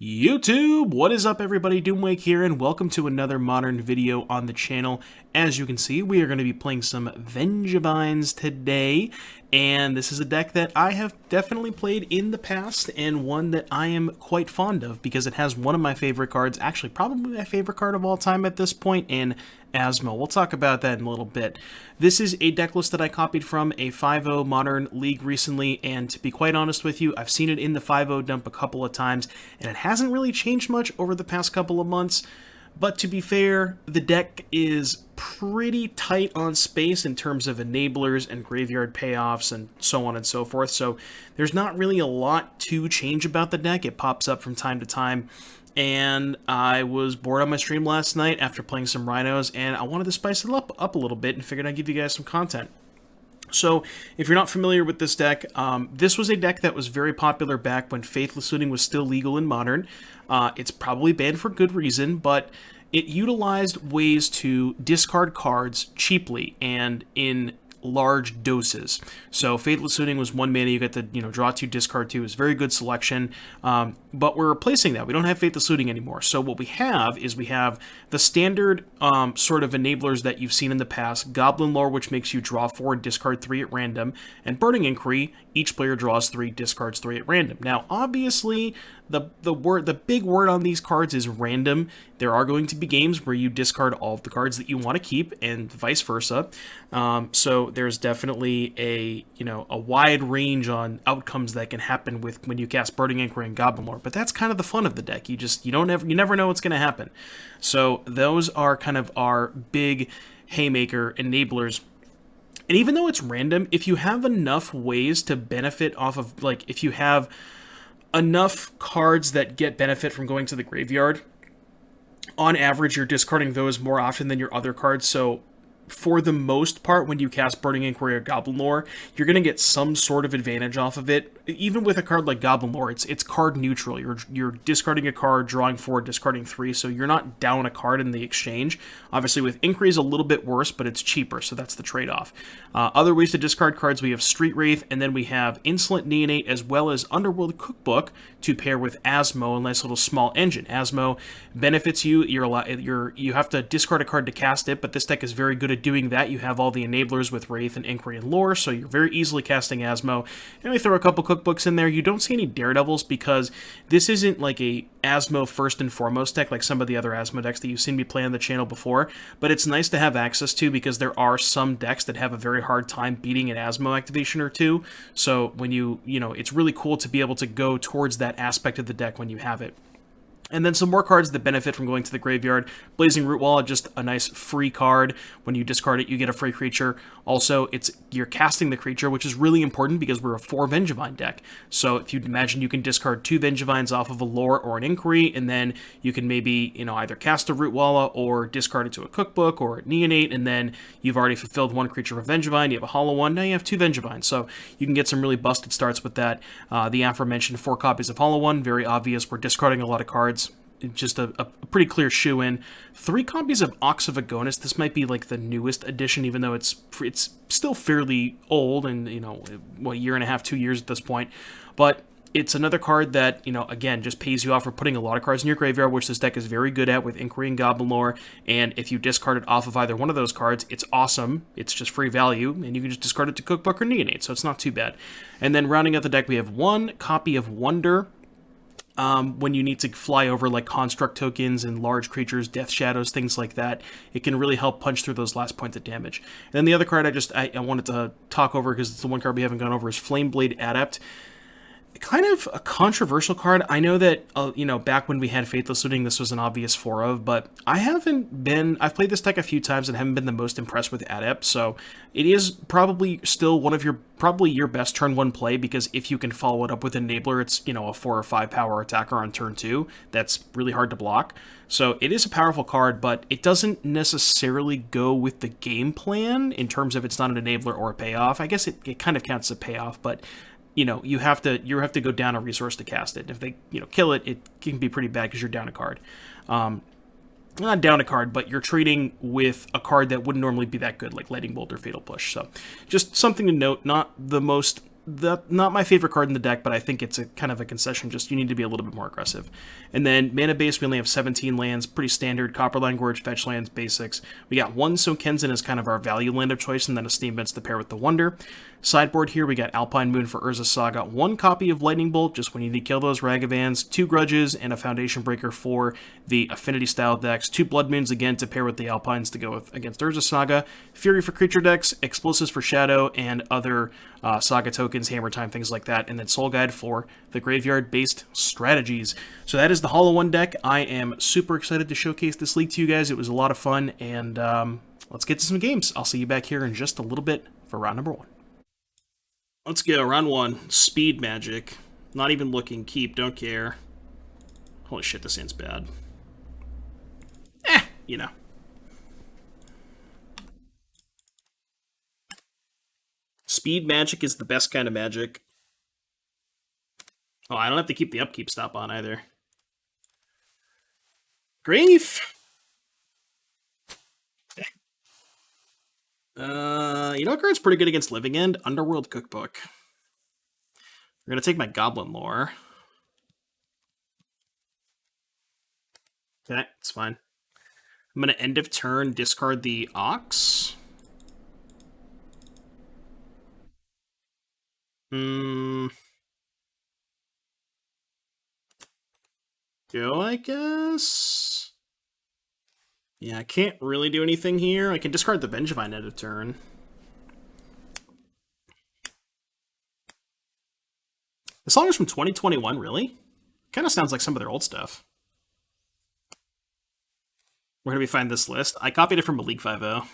YouTube, what is up everybody, Doomwake here, and welcome to another modern video on the channel. As you can see, we are going to be playing some Vengevines today, and this is a deck that I have definitely played in the past, and one that I am quite fond of, because it has one of my favorite cards, actually probably my favorite card of all time at this point, in Asmo. We'll talk about that in a little bit. This is a deck list that I copied from a 5.0 Modern League recently, and to be quite honest with you, I've seen it in the 5.0 dump a couple of times, and it hasn't really changed much over the past couple of months. But to be fair, the deck is pretty tight on space in terms of enablers and graveyard payoffs and so on and so forth, so there's not really a lot to change about the deck. It pops up from time to time, and I was bored on my stream last night after playing some Rhinos, and I wanted to spice it up a little bit and figured I'd give you guys some content. So, if you're not familiar with this deck, this was a deck that was very popular back when Faithless Looting was still legal in Modern. It's probably banned for good reason, but it utilized ways to discard cards cheaply and in large doses. So Faithless Looting was 1 mana, you get to draw 2, discard 2, is very good selection, but we're replacing that. We don't have Faithless Looting anymore. So what we have is we have the standard sort of enablers that you've seen in the past: Goblin Lore, which makes you draw 4 and discard 3 at random, and Burning Inquiry, each player draws 3, discards 3 at random. Now obviously the big word on these cards is random. There are going to be games where you discard all of the cards that you want to keep, and vice versa. So there's definitely a wide range on outcomes that can happen with when you cast Burning Inquiry and Goblin Lore. But that's kind of the fun of the deck. You never know what's going to happen. So those are kind of our big haymaker enablers. And even though it's random, if you have enough ways to benefit off of, like, if you have enough cards that get benefit from going to the graveyard, on average you're discarding those more often than your other cards. So for the most part, when you cast Burning Inquiry or Goblin Lore, you're going to get some sort of advantage off of it. Even with a card like Goblin Lore, it's card neutral. You're discarding a card, drawing 4, discarding 3, so you're not down a card in the exchange. Obviously with Inquiry is a little bit worse, but it's cheaper, so that's the trade-off. Other ways to discard cards, we have Street Wraith, and then we have Insolent Neonate, as well as Underworld Cookbook to pair with Asmo, a nice little small engine. Asmo benefits you. You have to discard a card to cast it, but this deck is very good at doing that. You have all the enablers with Wraith and Inquiry and Lore, so you're very easily casting Asmo. And we throw a couple cookbooks in there. You don't see any Daredevils because this isn't like a Asmo first and foremost deck like some of the other Asmo decks that you've seen me play on the channel before, but it's nice to have access to because there are some decks that have a very hard time beating an Asmo activation or two. So when it's really cool to be able to go towards that aspect of the deck when you have it. And then some more cards that benefit from going to the graveyard. Blazing Root Wall, just a nice free card. When you discard it, you get a free creature. Also, you're casting the creature, which is really important because we're a 4 Vengevine deck. So if you imagine, you can discard 2 Vengevines off of a Lore or an Inquiry, and then you can maybe either cast a Root Walla or discard it to a Cookbook or a Neonate, and then you've already fulfilled 1 creature of Vengevine. You have a Hollow one. Now you have 2 Vengevines. So you can get some really busted starts with that. The aforementioned 4 copies of Hollow one, very obvious. We're discarding a lot of cards. Just a pretty clear shoe-in. 3 copies of Ox of Agonis. This might be like the newest edition, even though it's still fairly old and, a year and a half, 2 years at this point. But it's another card that, again, just pays you off for putting a lot of cards in your graveyard, which this deck is very good at with Inquiry and Goblin Lore. And if you discard it off of either one of those cards, it's awesome. It's just free value, and you can just discard it to Cookbook or Neonate, so it's not too bad. And then rounding out the deck, we have 1 copy of Wonder. When you need to fly over like construct tokens and large creatures, death shadows, things like that, it can really help punch through those last points of damage. And then the other card I wanted to talk over, because it's the one card we haven't gone over, is Flameblade Adept. Kind of a controversial card. I know that, back when we had Faithless Looting, this was an obvious 4 of, but I've played this deck a few times and haven't been the most impressed with Adept, so it is probably still one of your best turn 1 play, because if you can follow it up with Enabler, it's, a 4 or 5 power attacker on turn 2. That's really hard to block. So it is a powerful card, but it doesn't necessarily go with the game plan in terms of it's not an Enabler or a payoff. I guess it kind of counts as a payoff, but you have to go down a resource to cast it. If they, kill it, it can be pretty bad because you're down a card. Not down a card, but you're trading with a card that wouldn't normally be that good, like Lightning Bolt or Fatal Push. So just something to note, not the most not my favorite card in the deck, but I think it's a kind of a concession. Just you need to be a little bit more aggressive. And then mana base, we only have 17 lands, pretty standard. Copperline Gorge, fetch lands, basics. We got one Sokensen as kind of our value land of choice, and then a Steam Vents to pair with the Wonder. Sideboard here, we got Alpine Moon for Urza Saga, one copy of Lightning Bolt, just when you need to kill those Ragavans, two Grudges, and a Foundation Breaker for the Affinity style decks, two Blood Moons again to pair with the Alpines to go with against Urza Saga, Fury for creature decks, Explosives for Shadow, and other Saga tokens, Hammer Time, things like that, and then Soul Guide for the graveyard-based strategies. So that is the Hollow One deck. I am super excited to showcase this league to you guys. It was a lot of fun, and let's get to some games. I'll see you back here in just a little bit for round number 1. Let's go, round 1. Speed Magic. Not even looking. Keep, don't care. Holy shit, this hand's bad. You know. Speed Magic is the best kind of magic. Oh, I don't have to keep the upkeep stop on either. Grief! You know what card's pretty good against Living End? Underworld Cookbook. We're gonna take my Goblin Lore. Okay, it's fine. I'm gonna end of turn discard the Ox. Go, I guess? Yeah, I can't really do anything here. I can discard the Vengevine end of turn. This song is from 2021, really? Kind of sounds like some of their old stuff. Where do we find this list? I copied it from League 5.0.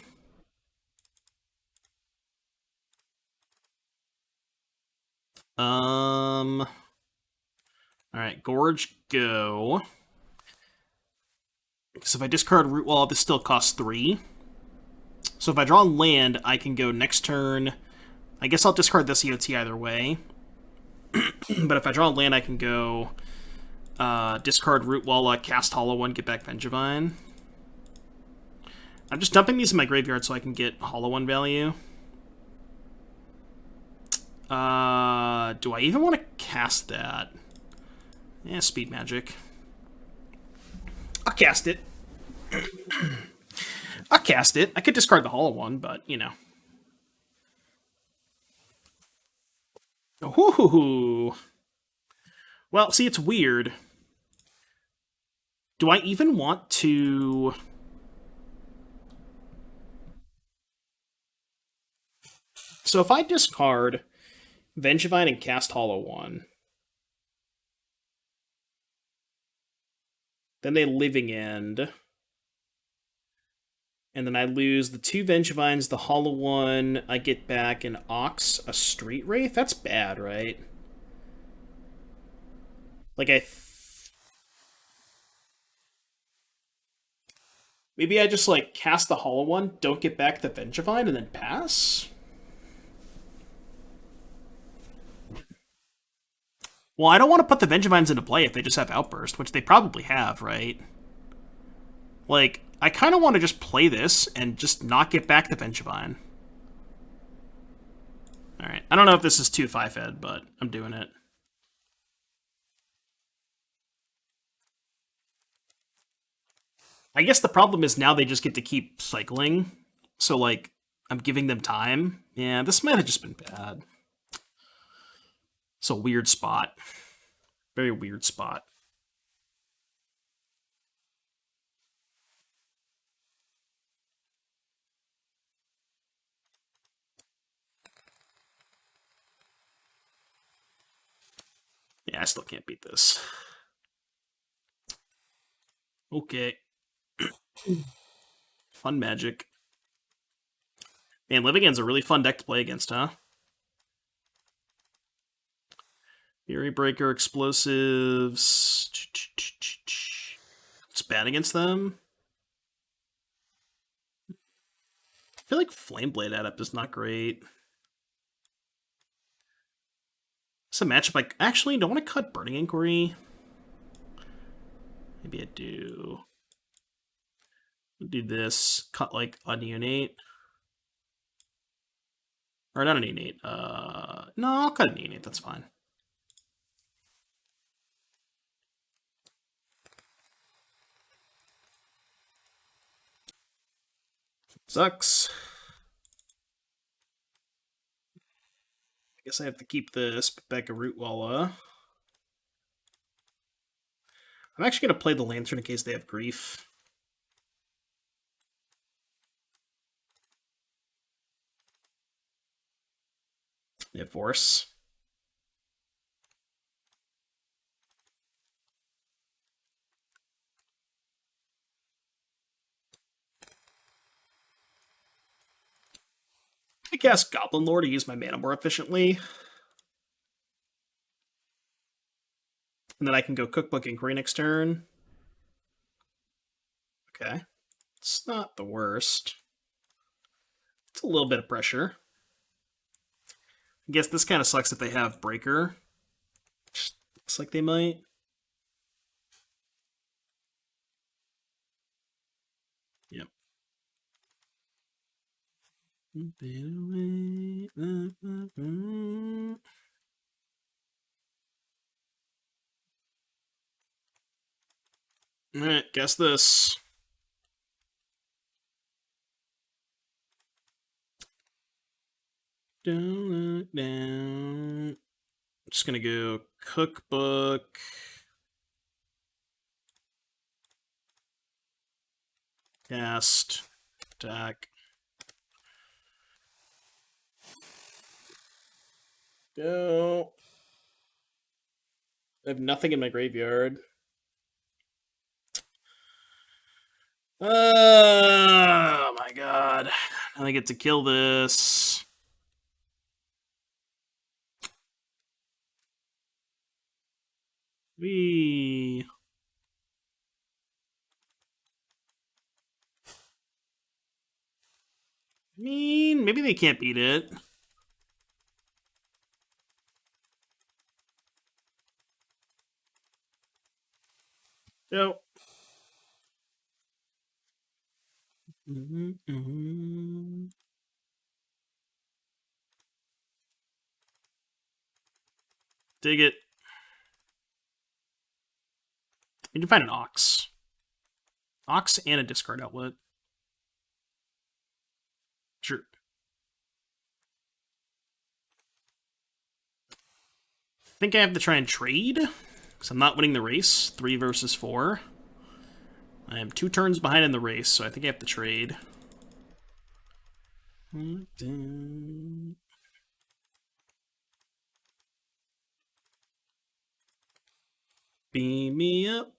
Alright, Gorge, go. Because if I discard Root Wall, this still costs 3. So if I draw land, I can go next turn. I guess I'll discard this EOT either way. But if I draw land, I can go discard Root Wall, cast Hollow One, get back Vengevine. I'm just dumping these in my graveyard so I can get Hollow One value. Do I even want to cast that? Yeah, Speed Magic. I'll cast it. I'll cast it. I could discard the Hollow One, but, you know. Ooh. Well, see, it's weird. Do I even want to... So if I discard Vengevine and cast Hollow One, then they Living End, and then I lose the 2 Vengevines, the Hollow One, I get back an Ox, a Street Wraith? That's bad, right? Like, maybe I just, like, cast the Hollow One, don't get back the Vengevine, and then pass? Well, I don't want to put the Vengevines into play if they just have Outburst, which they probably have, right? Like, I kind of want to just play this and just not get back the Vengevine. Alright, I don't know if this is too 5-ed, but I'm doing it. I guess the problem is now they just get to keep cycling. So, like, I'm giving them time. Yeah, this might have just been bad. It's a weird spot. Very weird spot. Yeah, I still can't beat this. Okay. Fun Magic. Man, Living End's a really fun deck to play against, huh? Fury Breaker, Explosives. It's bad against them. I feel like Flameblade Adept is not great. It's a matchup like... Actually, don't want to cut Burning Inquiry. Maybe I do. I'll do this. Cut, like, Unionate. Or not Unionate. it. No, I'll cut an innate, that's fine. Sucks. I guess I have to keep this back a Root Walla. I'm actually going to play the Lantern in case they have Grief. They have Force. I cast Goblin Lore to use my mana more efficiently. And then I can go Cookbook Inquiry next turn. Okay. It's not the worst. It's a little bit of pressure. I guess this kind of sucks if they have Breaker. Looks like they might. Yep. Alright, guess this. Down. Just gonna go Cookbook. Cast. Attack. Go. I have nothing in my graveyard. Oh my god. Now I get to kill this. I mean, maybe they can't beat it. No. Dig it. You can find an Ox. Ox and a discard outlet. Sure. I think I have to try and trade, because I'm not winning the race. 3 versus 4. I am 2 turns behind in the race, so I think I have to trade. Beam me up.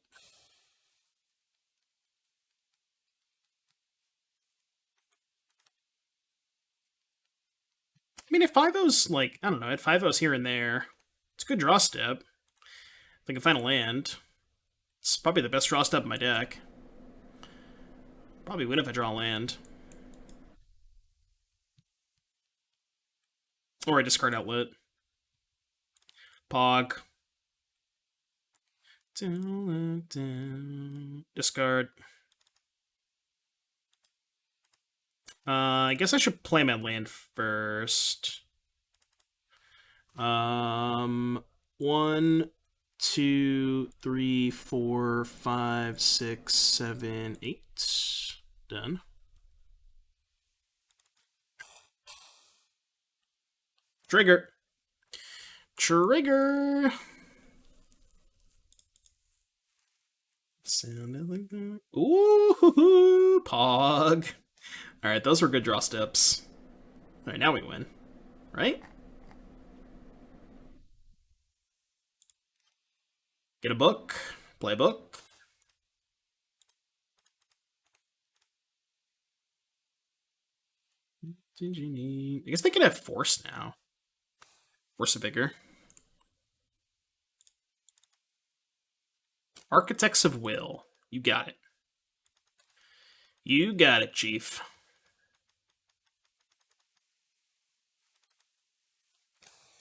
I mean, if 5-0's like, I don't know, at 5-0's here and there, it's a good draw step. If I can find a land, it's probably the best draw step in my deck. Probably win if I draw a land. Or I discard outlet. Pog. Discard. I guess I should play my land first. 1, 2, 3, 4, 5, 6, 7, 8. Done. Trigger. Trigger. Sounded like that. Ooh, Pog. Alright, those were good draw steps. Alright, now we win. Right? Get a book. Play a book. Did you need... I guess they can have Force now. Force of Vigor. Architects of Will. You got it. You got it, Chief.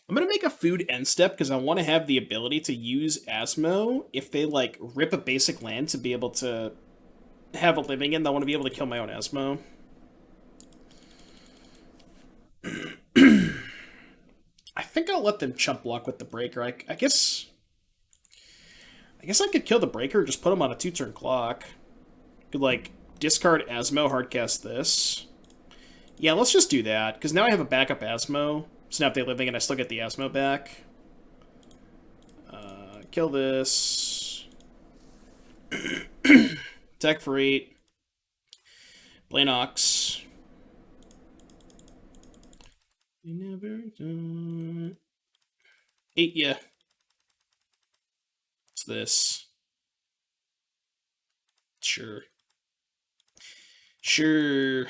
I'm going to make a food end step because I want to have the ability to use Asmo if they, like, rip a basic land to be able to have a living in. I want to be able to kill my own Asmo. I think I'll let them chump block with the breaker. I guess I could kill the breaker, just put him on a 2-turn clock. Could, like, discard Asmo, hardcast this. Yeah, let's just do that, because now I have a backup Asmo. Snap Day Living, and I still get the Asmo back. Kill this. Attack for 8. Play Nox. You never done. 8, yeah. What's this? Sure. Sure.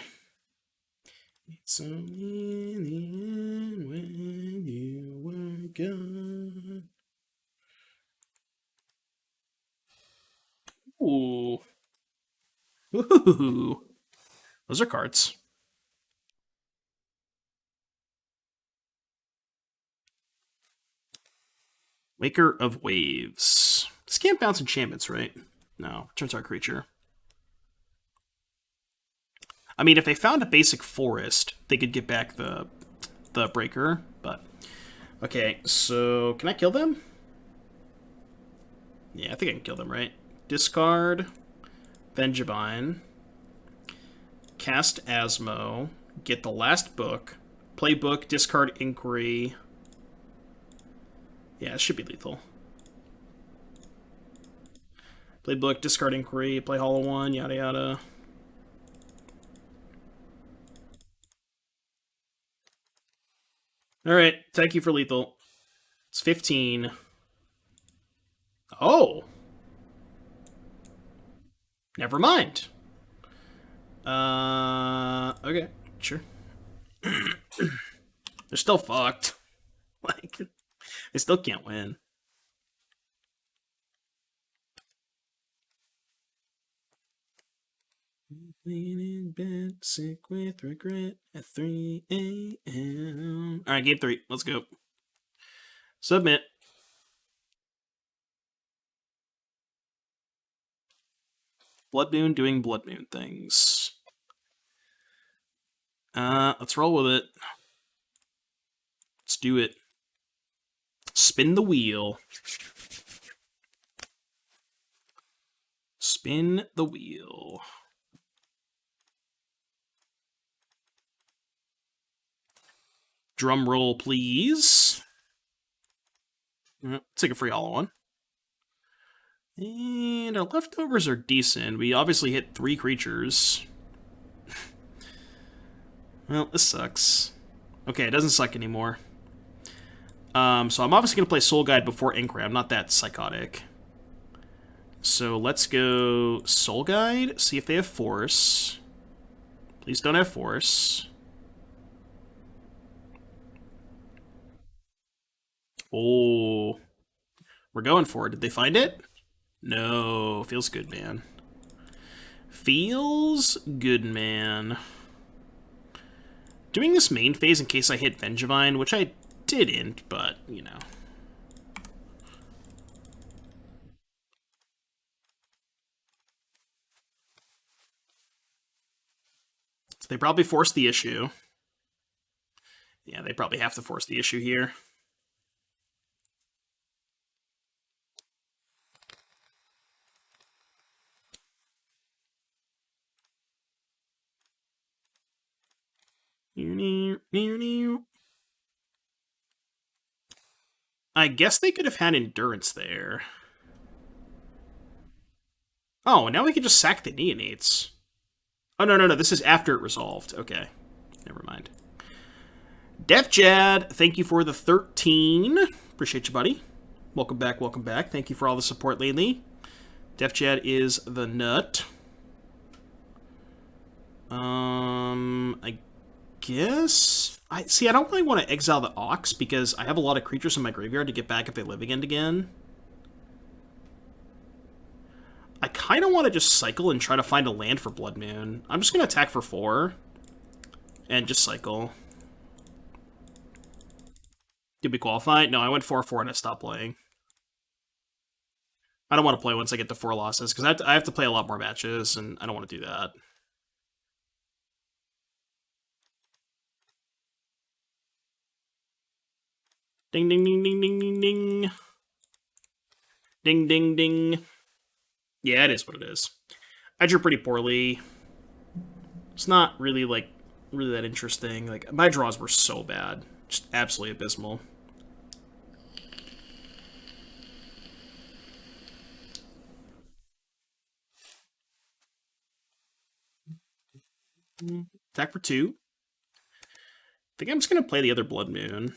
It's only in the end when you were gone. Ooh. Ooh. Those are cards. Waker of Waves. This can't bounce enchantments, right? No. Turns our creature. I mean, if they found a basic forest, they could get back the breaker, but... Okay, so... Can I kill them? Yeah, I think I can kill them, right? Discard Vengevine, cast Asmo, get the last book, play book, discard Inquiry. Yeah, it should be lethal. Play book, discard Inquiry, play Hollow One, yada yada. Alright, thank you for lethal. It's 15. Oh! Never mind. Okay, sure. They're still fucked. Like, they still can't win. Laying in bed, sick with regret at 3 a.m. Alright, game 3. Let's go. Submit. Blood Moon doing Blood Moon things. Let's roll with it. Let's do it. Spin the wheel. Spin the wheel. Drum roll, please. Take a free Hollow One. And our leftovers are decent. We obviously hit 3 creatures. Well, this sucks. Okay, it doesn't suck anymore. So I'm obviously going to play Soul Guide before Inquiry. I'm not that psychotic. So let's go Soul Guide, see if they have Force. Please don't have Force. Oh. We're going for it. Did they find it? No. Feels good, man. Feels good, man. Doing this main phase in case I hit Vengevine, which I didn't, but, you know. So they probably forced the issue. Yeah, they probably have to force the issue here. I guess they could have had Endurance there. Oh, now we can just sack the Neonates. Oh, no, this is after it resolved. Okay, never mind. Def Jad, thank you for the 13. Appreciate you, buddy. Welcome back, welcome back. Thank you for all the support lately. Def Jad is the nut. I guess... I don't really want to exile the Ox because I have a lot of creatures in my graveyard to get back if they live again. I kind of want to just cycle and try to find a land for Blood Moon. I'm just going to attack for 4 and just cycle. Did we qualify? No, I went 4-4 and I stopped playing. I don't want to play once I get to 4 losses because I have to play a lot more matches and I don't want to do that. Ding, ding, ding, ding, ding, ding, ding. Ding, ding, ding. Yeah, it is what it is. I drew pretty poorly. It's not really, like, really that interesting. Like, my draws were so bad. Just absolutely abysmal. Attack for 2. I think I'm just going to play the other Blood Moon.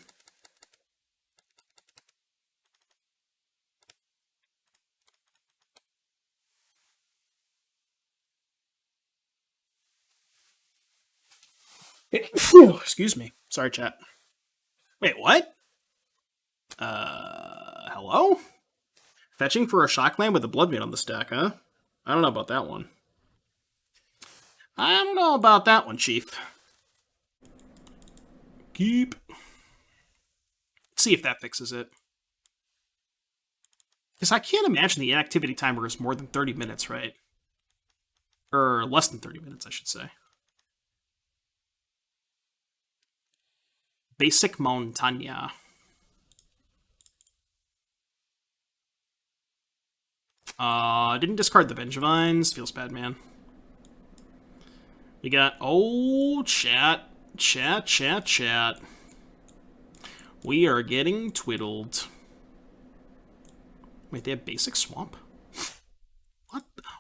Excuse me. Sorry, chat. Wait, what? Hello? Fetching for a Shockland with a Blood Moon on the stack, huh? I don't know about that one. I don't know about that one, Chief. Keep. Let's see if that fixes it. Because I can't imagine the inactivity timer is more than 30 minutes, right? Or less than 30 minutes, I should say. Basic Montaña. Didn't discard the Vengevines. Feels bad, man. We got... Oh, chat. Chat, chat, chat. We are getting twiddled. Wait, they have Basic Swamp?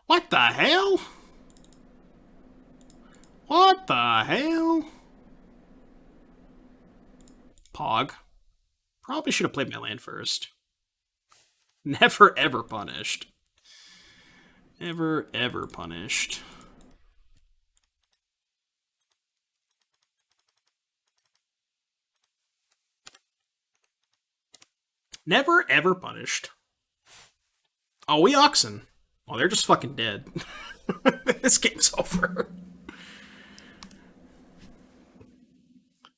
What the hell? What the hell? Pog. Probably should have played my land first. Never ever punished. Never ever punished. Never ever punished. Oh, we Oxen. Oh, they're just fucking dead. This game's over.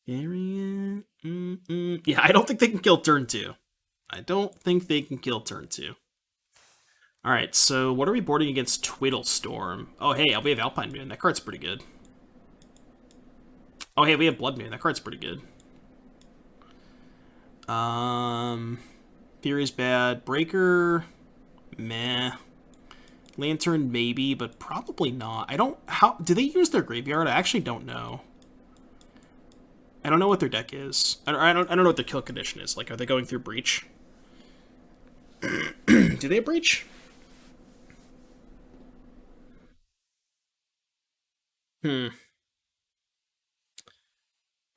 Yeah, I don't think they can kill turn 2. I don't think they can kill turn 2. Alright, so what are we boarding against Twiddlestorm? Oh, hey, we have Alpine Moon. That card's pretty good. Oh, hey, we have Blood Moon. That card's pretty good. Fury's bad. Breaker, meh. Lantern, maybe, but probably not. I don't... How... Do they use their graveyard? I actually don't know. I don't know what their deck is. I don't know what their kill condition is. Like, are they going through Breach? Do they have Breach?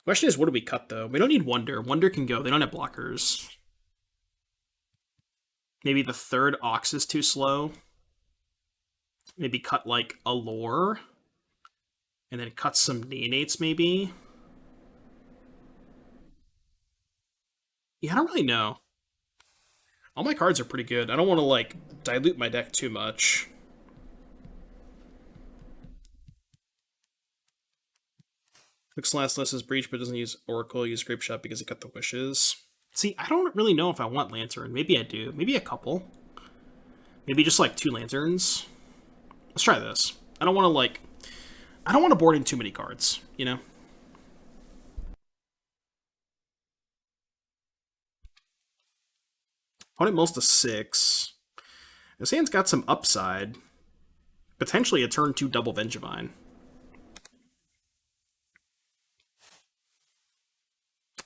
Question is, what do we cut, though? We don't need Wonder. Wonder can go. They don't have blockers. Maybe the third Ox is too slow. Maybe cut, like, a Lore. And then cut some Neonates, maybe. Yeah, I don't really know. All my cards are pretty good. I don't want to, like, dilute my deck too much. Looks last list is Breach, but doesn't use Oracle, use Grape Shot because it got the wishes. See, I don't really know if I want Lantern. Maybe I do. Maybe a couple. Maybe just, like, 2 Lanterns. Let's try this. I don't want to, like... I don't want to board in too many cards, you know? Opponent mulls to 6. This hand's got some upside. Potentially a turn 2 double Vengevine.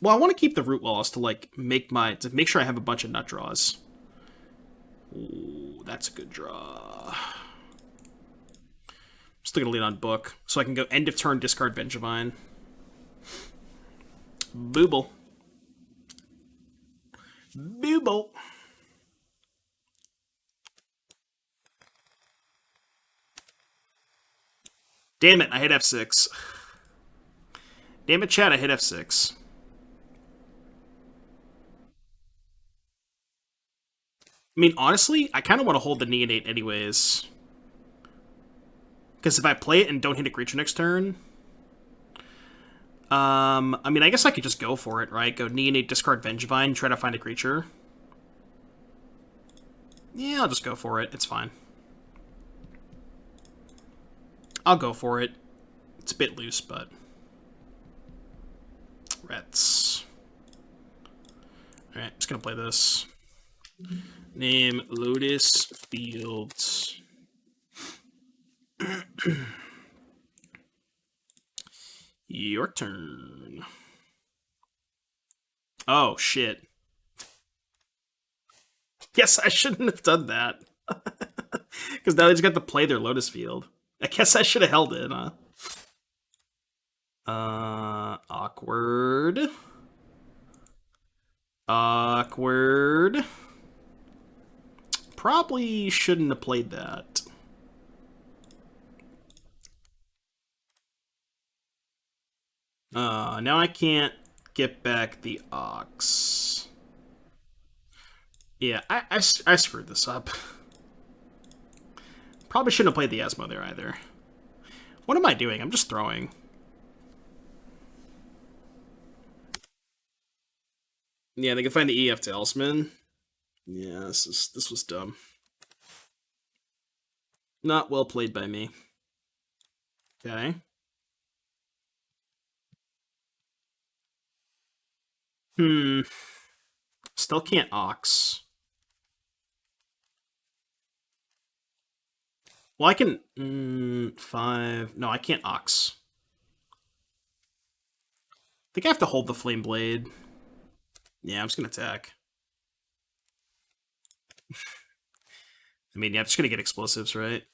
Well, I want to keep the Root Walls to, like, make sure I have a bunch of nut draws. Ooh, that's a good draw. Still gonna lean on Book, so I can go end of turn, discard Vengevine. Booble. Booble. Damn it, I hit F6. Damn it, chat, I hit F6. I mean, honestly, I kind of want to hold the Neonate anyways. Because if I play it and don't hit a creature next turn... I mean, I guess I could just go for it, right? Go Neonate, discard Vengevine, try to find a creature. Yeah, I'll just go for it. It's fine. I'll go for it. It's a bit loose, but... Rets. Alright, just gonna play this. Name Lotus Fields. Your turn. Oh, shit. Guess I shouldn't have done that. Because now they just got to play their Lotus Field. I guess I should have held it, huh? Awkward. Awkward. Probably shouldn't have played that. Now I can't get back the Ox. Yeah, I screwed this up. Probably shouldn't have played the Asmo there either. What am I doing? I'm just throwing. Yeah, they can find the EF Talisman. Yeah, this was dumb. Not well played by me. Okay. Still can't Ox. Well, I can... 5... No, I can't Ox. I think I have to hold the Flame Blade. Yeah, I'm just gonna attack. I mean, yeah, I'm just gonna get explosives, right?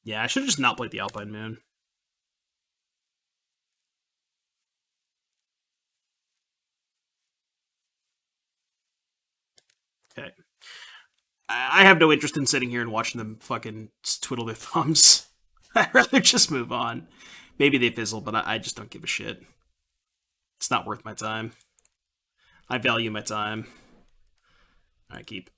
Yeah, I should have just not played the Alpine Moon. Okay. I have no interest in sitting here and watching them fucking twiddle their thumbs. I'd rather just move on. Maybe they fizzle, but I just don't give a shit. It's not worth my time. I value my time. Alright, keep.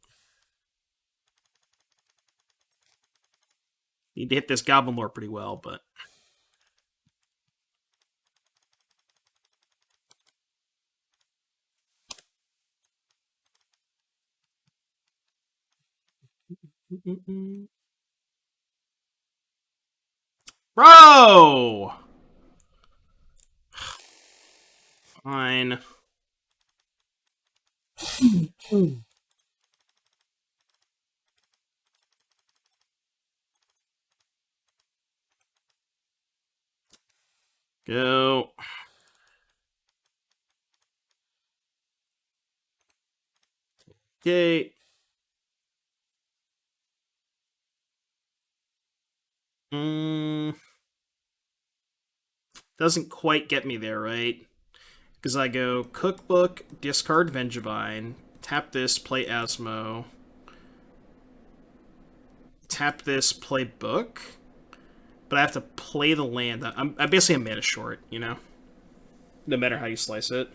Need to hit this Goblin Lore pretty well, but... Bro! Fine. Go. Okay. Doesn't quite get me there, right? Because I go Cookbook, discard Vengevine, tap this, play Asmo, tap this, play Book, but I have to play the land. I'm basically a mana short, you know? No matter how you slice it.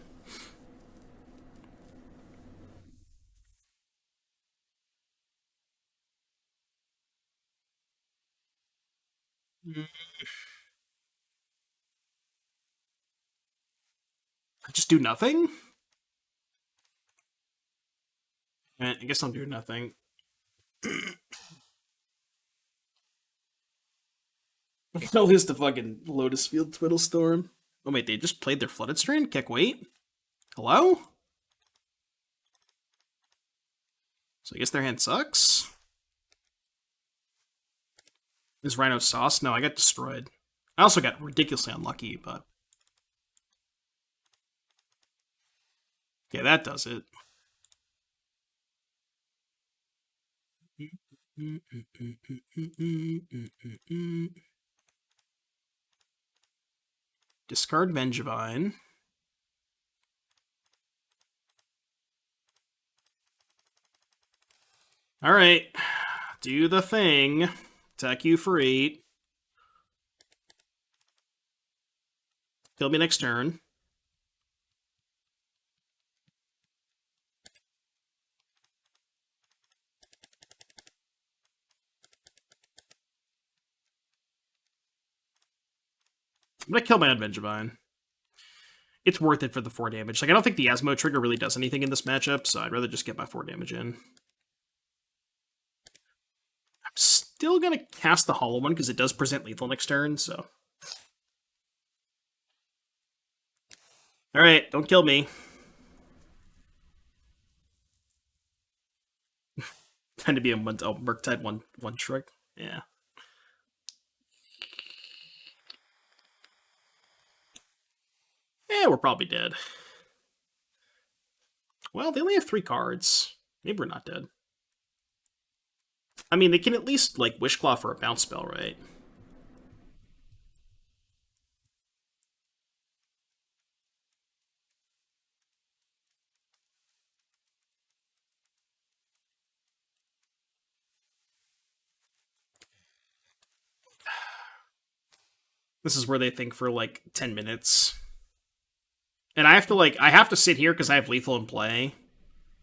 I just do nothing? I guess I'll do nothing. I'll lose the fucking Lotus Field Twiddlestorm. Oh wait, they just played their Flooded Strand? Keck, wait? Hello? So I guess their hand sucks? Is Rhino sauce? No, I got destroyed. I also got ridiculously unlucky, but... Okay, that does it. Discard Vengevine. Alright. Do the thing. Attack you for 8. Kill me next turn. I'm gonna kill my own Vengevine. It's worth it for the 4 damage. Like, I don't think the Asmo trigger really does anything in this matchup, so I'd rather just get my 4 damage in. I'm still gonna cast the Hollow one, because it does present lethal next turn, so... Alright, don't kill me. Trying to be a Murktide one trick. Yeah. Yeah, we're probably dead. Well, they only have 3 cards. Maybe we're not dead. I mean, they can at least, like, Wishclaw for a bounce spell, right? This is where they think for, like, 10 minutes. And I have to sit here because I have lethal in play.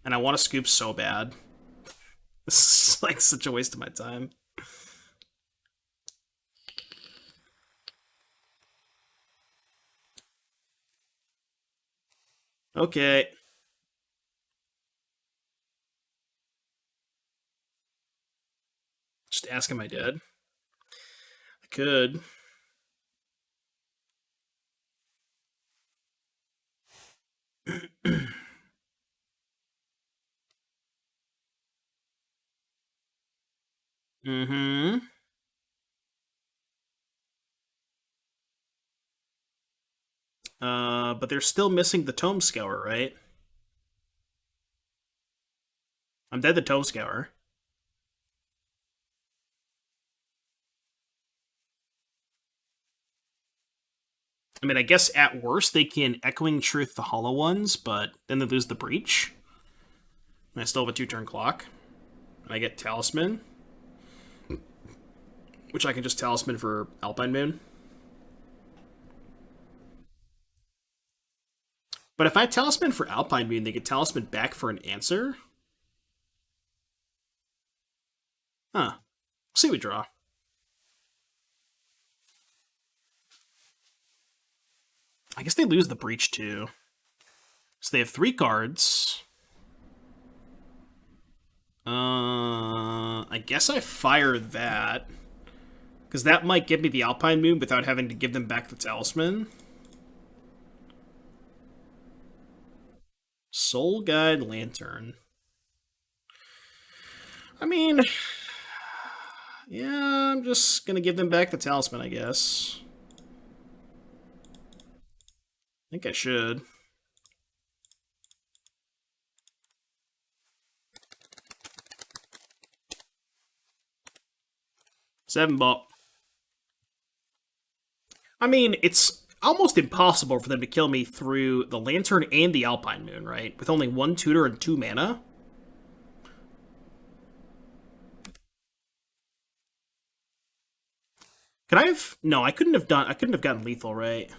And I want to scoop so bad. This is, like, such a waste of my time. Okay. Just ask him I did. I could. Mm-hmm. But they're still missing the Tome Scour, right? I'm dead the Tome Scour. I mean, I guess at worst they can Echoing Truth the Hollow Ones, but then they lose the Breach. And I still have a 2-turn clock. And I get Talisman, which I can just Talisman for Alpine Moon. But if I Talisman for Alpine Moon, they get Talisman back for an answer? Huh. See what we draw. I guess they lose the Breach too. So they have 3 cards. I guess I fire that. Because that might give me the Alpine Moon without having to give them back the Talisman. Soul Guide Lantern. I mean, yeah, I'm just gonna give them back the Talisman, I guess. I think I should. Seven ball. I mean, it's almost impossible for them to kill me through the Lantern and the Alpine Moon, right? With only 1 tutor and 2 mana. Could I have? No, I couldn't have gotten lethal, right?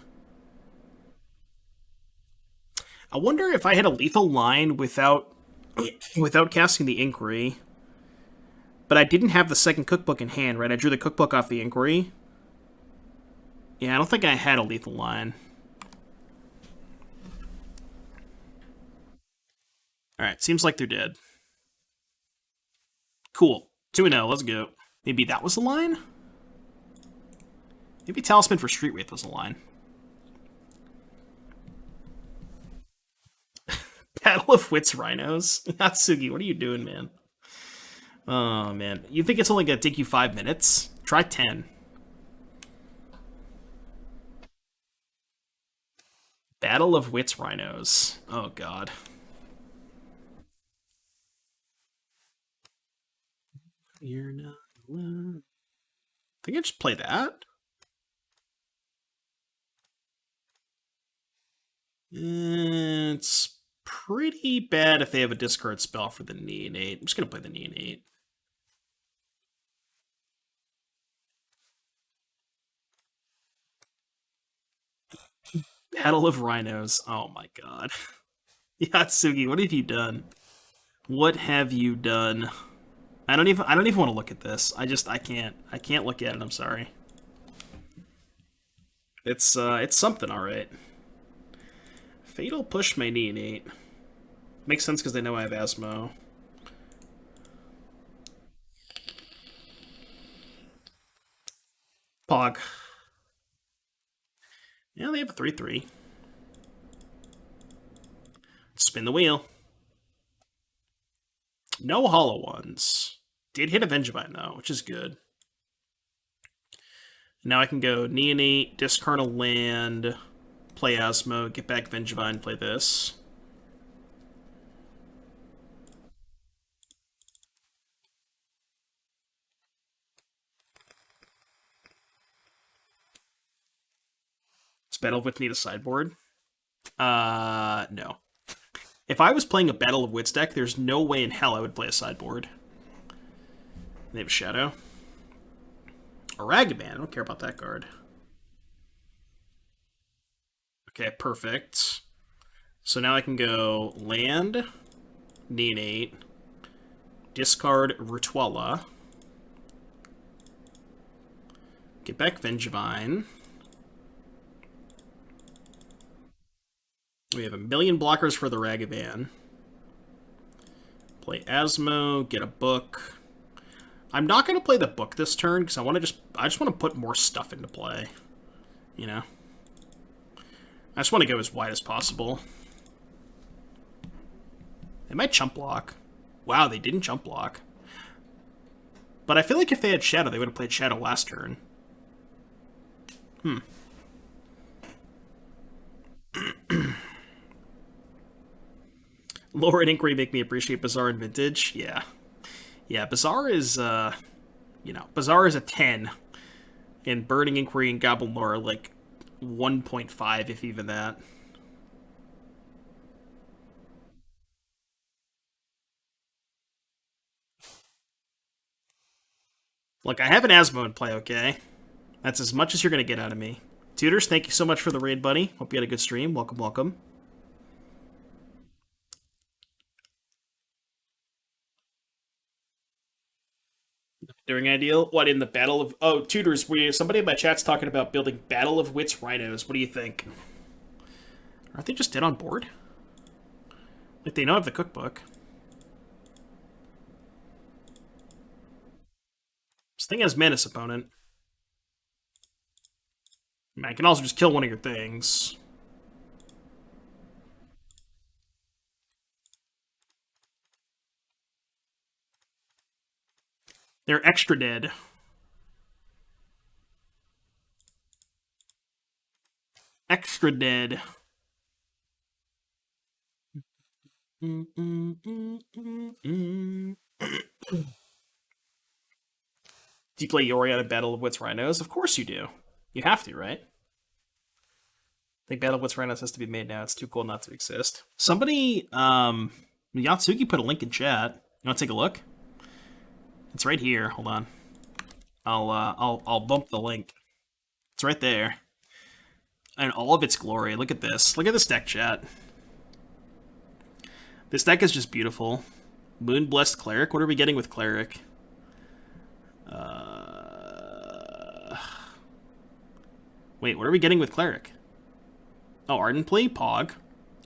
I wonder if I had a lethal line without casting the Inquiry. But I didn't have the second cookbook in hand, right? I drew the cookbook off the Inquiry. Yeah, I don't think I had a lethal line. Alright, seems like they're dead. Cool. 2-0, let's go. Maybe that was the line? Maybe Talisman for Street Wraith was the line. Battle of Wits Rhinos? Natsugi, what are you doing, man? Oh, man. You think it's only gonna take you 5 minutes? Try 10. Battle of Wits Rhinos. Oh, God. You're not alone. I think I just play that. It's pretty bad if they have a discard spell for the Neonate. I'm just gonna play the Neonate. Battle of Rhinos. Oh my god. Yatsugi, what have you done? What have you done? I don't even want to look at this. I can't look at it, I'm sorry. It's something, alright. Fatal Push my Neonate. Makes sense because they know I have Asmo. Pog. Yeah, they have a 3/3. Spin the wheel. No hollow ones. Did hit a Vengevine, though, which is good. Now I can go Neonate, discard a land, play Asmo, get back Vengevine, play this. Does Battle of Wits need a sideboard? No. If I was playing a Battle of Wits deck, there's no way in hell I would play a sideboard. They have Shadow. A Ragavan, I don't care about that card. Okay, perfect. So now I can go land, Neonate, discard Rituala, get back Vengevine. We have a million blockers for the Ragavan. Play Asmo, get a book. I'm not going to play the book this turn because I just want to put more stuff into play. You know? I just want to go as wide as possible. They might chump block. Wow, they didn't chump block. But I feel like if they had Shadow, they would have played Shadow last turn. Lore and Inquiry make me appreciate Bazaar and Vintage. Yeah. Yeah, Bazaar is, you know, Bazaar is a 10. And Burning Inquiry and Goblin Lore are like 1.5, if even that. Look, I have an Asmo in play, okay? That's as much as you're going to get out of me. Tutors, thank you so much for the raid, buddy. Hope you had a good stream. Welcome, welcome. During Ideal? What, in the Battle of... Oh, Tutors, somebody in my chat's talking about building Battle of Wits Rhinos. What do you think? Aren't they just dead on board? Like, they know I have the cookbook. This thing has Menace, opponent. I mean, I can also just kill one of your things. They're extra dead. Extra dead. Do you play Yori on a Battle of Wits Rhinos? Of course you do. You have to, right? I think Battle of Wits Rhinos has to be made now. It's too cool not to exist. Somebody, Yatsuki put a link in chat. You want to take a look? It's right here. Hold on. I'll bump the link. It's right there. And all of its glory. Look at this. Look at this deck, chat. This deck is just beautiful. Moon Blessed Cleric. What are we getting with Cleric? Wait, what are we getting with Cleric? Oh, Ardent Plea? Pog.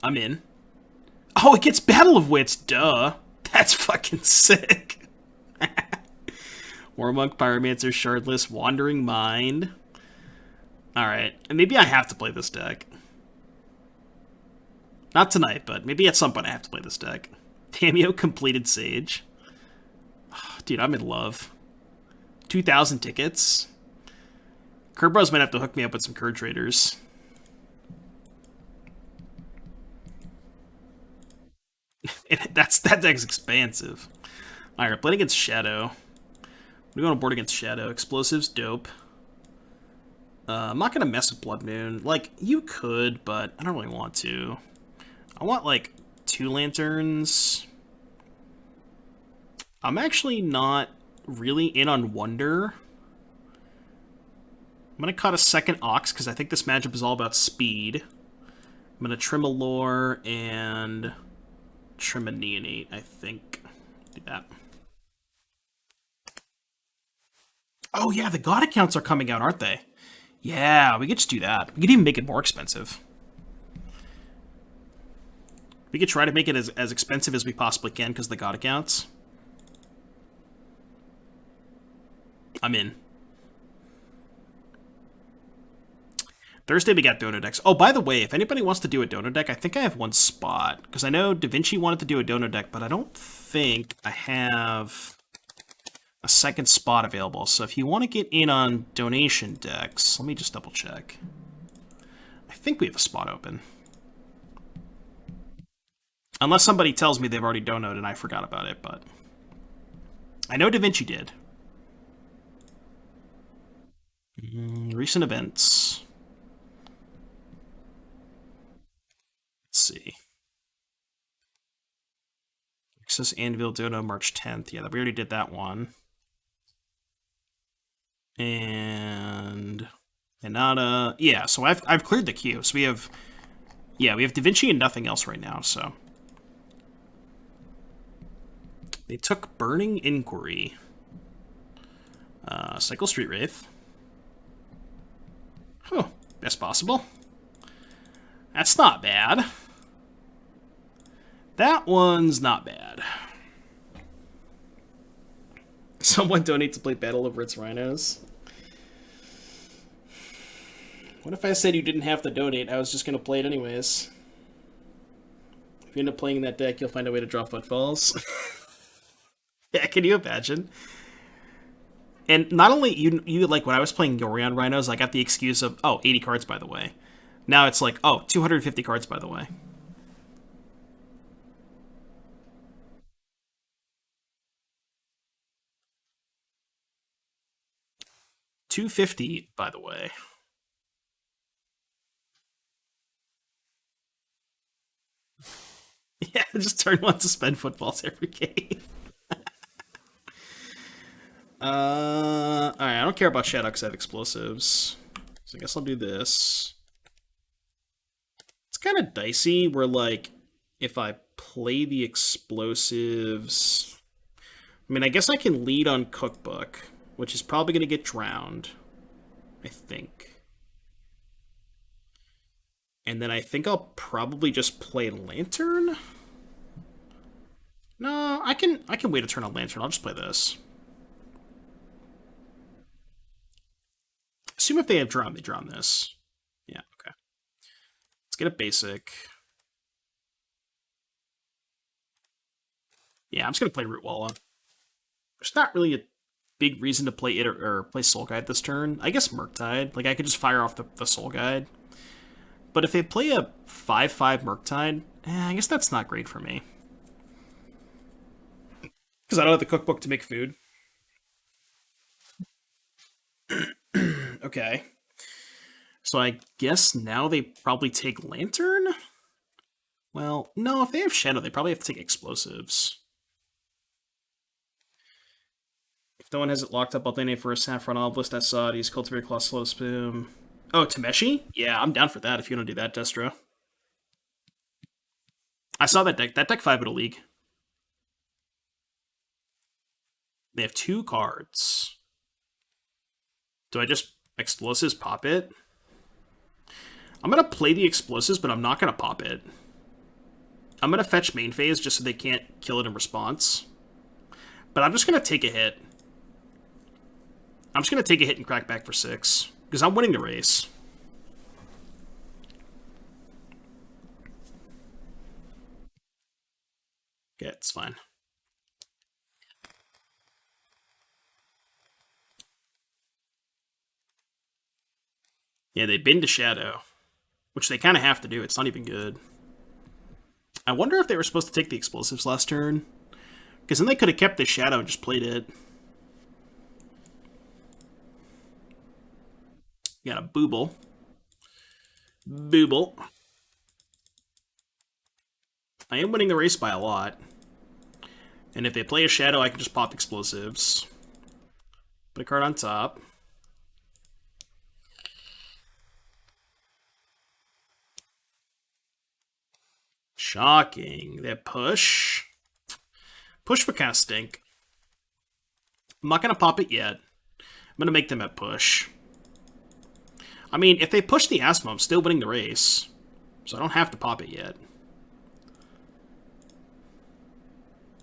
I'm in. Oh, it gets Battle of Wits. Duh. That's fucking sick. Warmonk, Pyromancer, Shardless, Wandering Mind. Alright, and maybe I have to play this deck. Not tonight, but maybe at some point I have to play this deck. Tameo, Completed Sage. Dude, I'm in love. 2,000 tickets. Kerbros might have to hook me up with some Curd Traders. That deck's expansive. Alright, we're playing against Shadow. We're going to board against Shadow. Explosives, dope. I'm not going to mess with Blood Moon. Like, you could, but I don't really want to. I want, like, 2 lanterns. I'm actually not really in on Wonder. I'm going to cut a second Ox, because I think this matchup is all about speed. I'm going to trim a Lore and trim a Neonate, I think. Do that. Oh, yeah, the God accounts are coming out, aren't they? Yeah, we could just do that. We could even make it more expensive. We could try to make it as expensive as we possibly can because of the God accounts. I'm in. Thursday we got dono decks. Oh, by the way, if anybody wants to do a dono deck, I think I have one spot. Because I know Da Vinci wanted to do a dono deck, but I don't think I have a second spot available. So if you want to get in on donation decks, let me just double check. I think we have a spot open. Unless somebody tells me they've already donoed and I forgot about it, but I know Da Vinci did. Recent events. Let's see. Access Anvil Dono March 10th. Yeah, we already did that one. And Inada. Yeah, so I've cleared the queue. So we have Da Vinci and nothing else right now, so. They took Burning Inquiry. Cycle Street Wraith. Oh, best possible. That's not bad. That one's not bad. Someone donate to play Battle Over Its Rhinos. What if I said you didn't have to donate? I was just going to play it anyways. If you end up playing that deck, you'll find a way to draw Footfalls. Yeah, can you imagine? And not only, you like, when I was playing Yorion Rhinos, I got the excuse of, oh, 80 cards, by the way. Now it's like, oh, 250 cards, by the way. $250, by the way. Yeah, just turn one to spend Footfalls every game. Alright, I don't care about Shadow because I have explosives. So I guess I'll do this. It's kind of dicey where, like, if I play the explosives... I mean, I guess I can lead on Cookbook, which is probably going to get drowned. I think. And then I think I'll probably just play Lantern? No, I can wait a turn on Lantern. I'll just play this. Assume if they have drawn, they drawn this. Yeah, okay. Let's get a basic. Yeah, I'm just going to play Root Walla. There's not really a big reason to play it or play Soul Guide this turn. I guess Murktide. Like, I could just fire off the Soul Guide. But if they play a 5/5 Murktide, I guess that's not great for me. Because I don't have the cookbook to make food. Okay. So I guess now they probably take Lantern? Well, no, if they have Shadow, they probably have to take Explosives. If no one has it locked up, I'll donate for a Saffron Obelisk. I saw it. He's Cultivator Claw, Slow Spoon. Oh, Tameshi? Yeah, I'm down for that if you want to do that, Destro. I saw that deck. That deck 5 in a league. They have 2 cards. Do I just Explosives pop it? I'm going to play the Explosives, but I'm not going to pop it. I'm going to fetch main phase just so they can't kill it in response. But I'm just going to take a hit. I'm just going to take a hit and crack back for 6. Because I'm winning the race. Okay, it's fine. Yeah, they bin to Shadow. Which they kind of have to do. It's not even good. I wonder if they were supposed to take the Explosives last turn. Because then they could have kept the Shadow and just played it. Got a Booble. Booble. I am winning the race by a lot. And if they play a Shadow, I can just pop Explosives. Put a card on top. Shocking. They push. Push would kind of stink. I'm not going to pop it yet. I'm going to make them at push. I mean, if they push the Asmo, I'm still winning the race. So I don't have to pop it yet.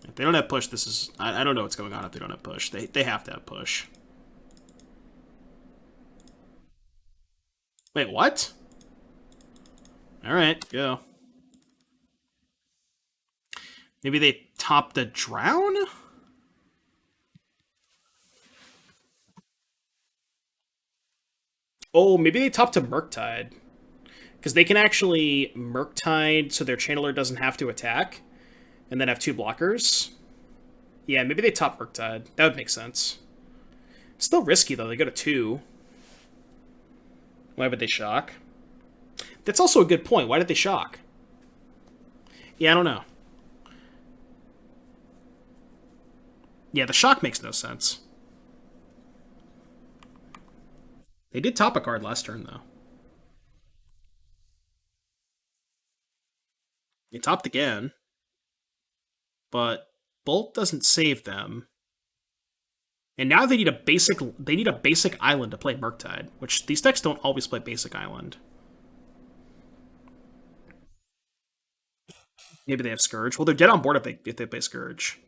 If they don't have push, this is... I don't know what's going on if they don't have push. They have to have push. Wait, what? Alright, go. Maybe they top the Drown? Oh, maybe they top to Murktide. Because they can actually Murktide so their Channeler doesn't have to attack, and then have 2 blockers. Yeah, maybe they top Murktide. That would make sense. Still risky, though. They go to 2. Why would they shock? That's also a good point. Why did they shock? Yeah, I don't know. Yeah, the shock makes no sense. They did top a card last turn, though. They topped again. But Bolt doesn't save them. And now they need a basic island to play Murktide, which these decks don't always play basic island. Maybe they have Scourge. Well, they're dead on board if they play Scourge.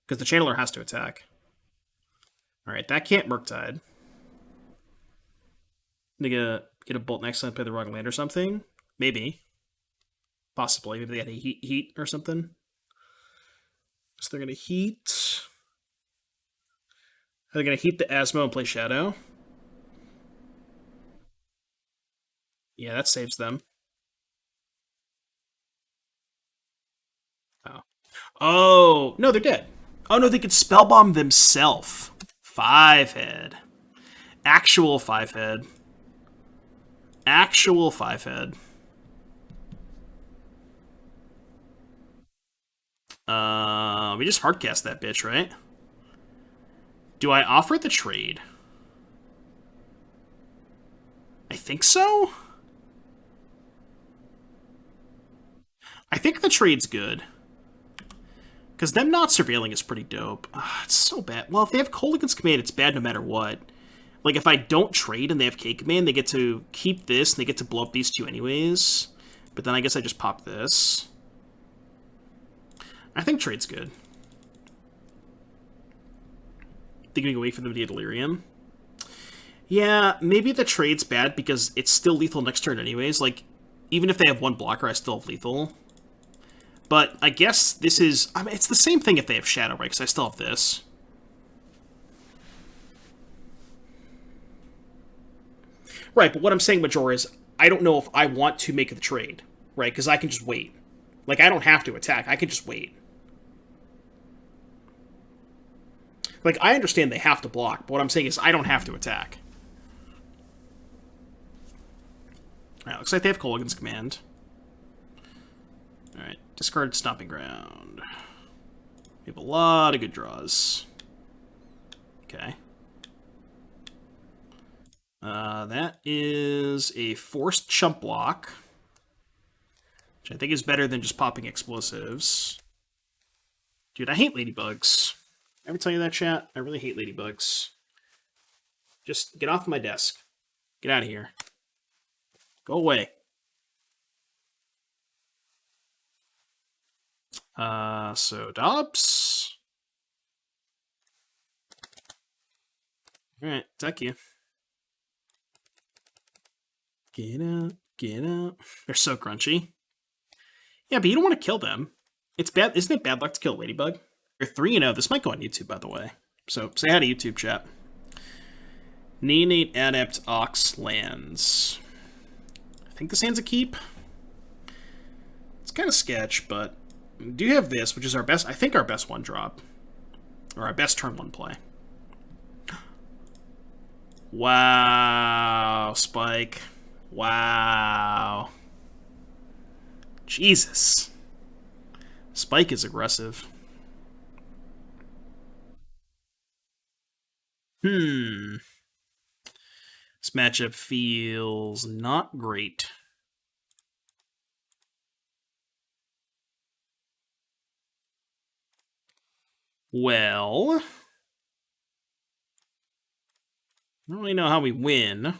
Because the Channeler has to attack. Alright, that can't Murktide. They get a Bolt next time, play the wrong land or something? Maybe. Possibly. Maybe they had a heat or something. So they're going to heat. Are they going to heat the Asmo and play Shadow? Yeah, that saves them. Oh. Oh, no, they're dead. Oh, no, they could Spellbomb themselves. 5-head. Actual 5-head. Actual 5-head. We just hardcast that bitch, right? Do I offer the trade? I think so? I think the trade's good. Because them not surveilling is pretty dope. It's so bad. Well, if they have Kolaghan's Command, it's bad no matter what. Like, if I don't trade and they have K-Command, they get to keep this, and they get to blow up these 2 anyways. But then I guess I just pop this. I think trade's good. Think we can wait for them to get Delirium? Yeah, maybe the trade's bad because it's still lethal next turn anyways. Like, even if they have 1 blocker, I still have lethal. But I guess this is... I mean, it's the same thing if they have Shadow, right? Because I still have this. Right, but what I'm saying, Major, is I don't know if I want to make the trade, right? Because I can just wait. Like, I don't have to attack. I can just wait. Like, I understand they have to block, but what I'm saying is I don't have to attack. Alright, looks like they have Kolaghan's Command. Alright, discard Stomping Ground. We have a lot of good draws. Okay. That is a forced chump block, which I think is better than just popping explosives. Dude, I hate ladybugs. Ever tell you that, chat? I really hate ladybugs. Just get off my desk. Get out of here. Go away. So Dobbs. Alright, attack you. Get out, get out. They're so crunchy. Yeah, but you don't want to kill them. It's bad, isn't it bad luck to kill Ladybug? You're 3-0. This might go on YouTube, by the way. So say hi to YouTube, chat. Neonate Adept Ox lands. I think this hand's a keep. It's kind of sketch, but we do have this, which is our best, I think our best 1-drop. Or our best turn 1 play. Wow, Spike. Wow. Jesus. Spike is aggressive. This matchup feels not great. Well, I don't really know how we win.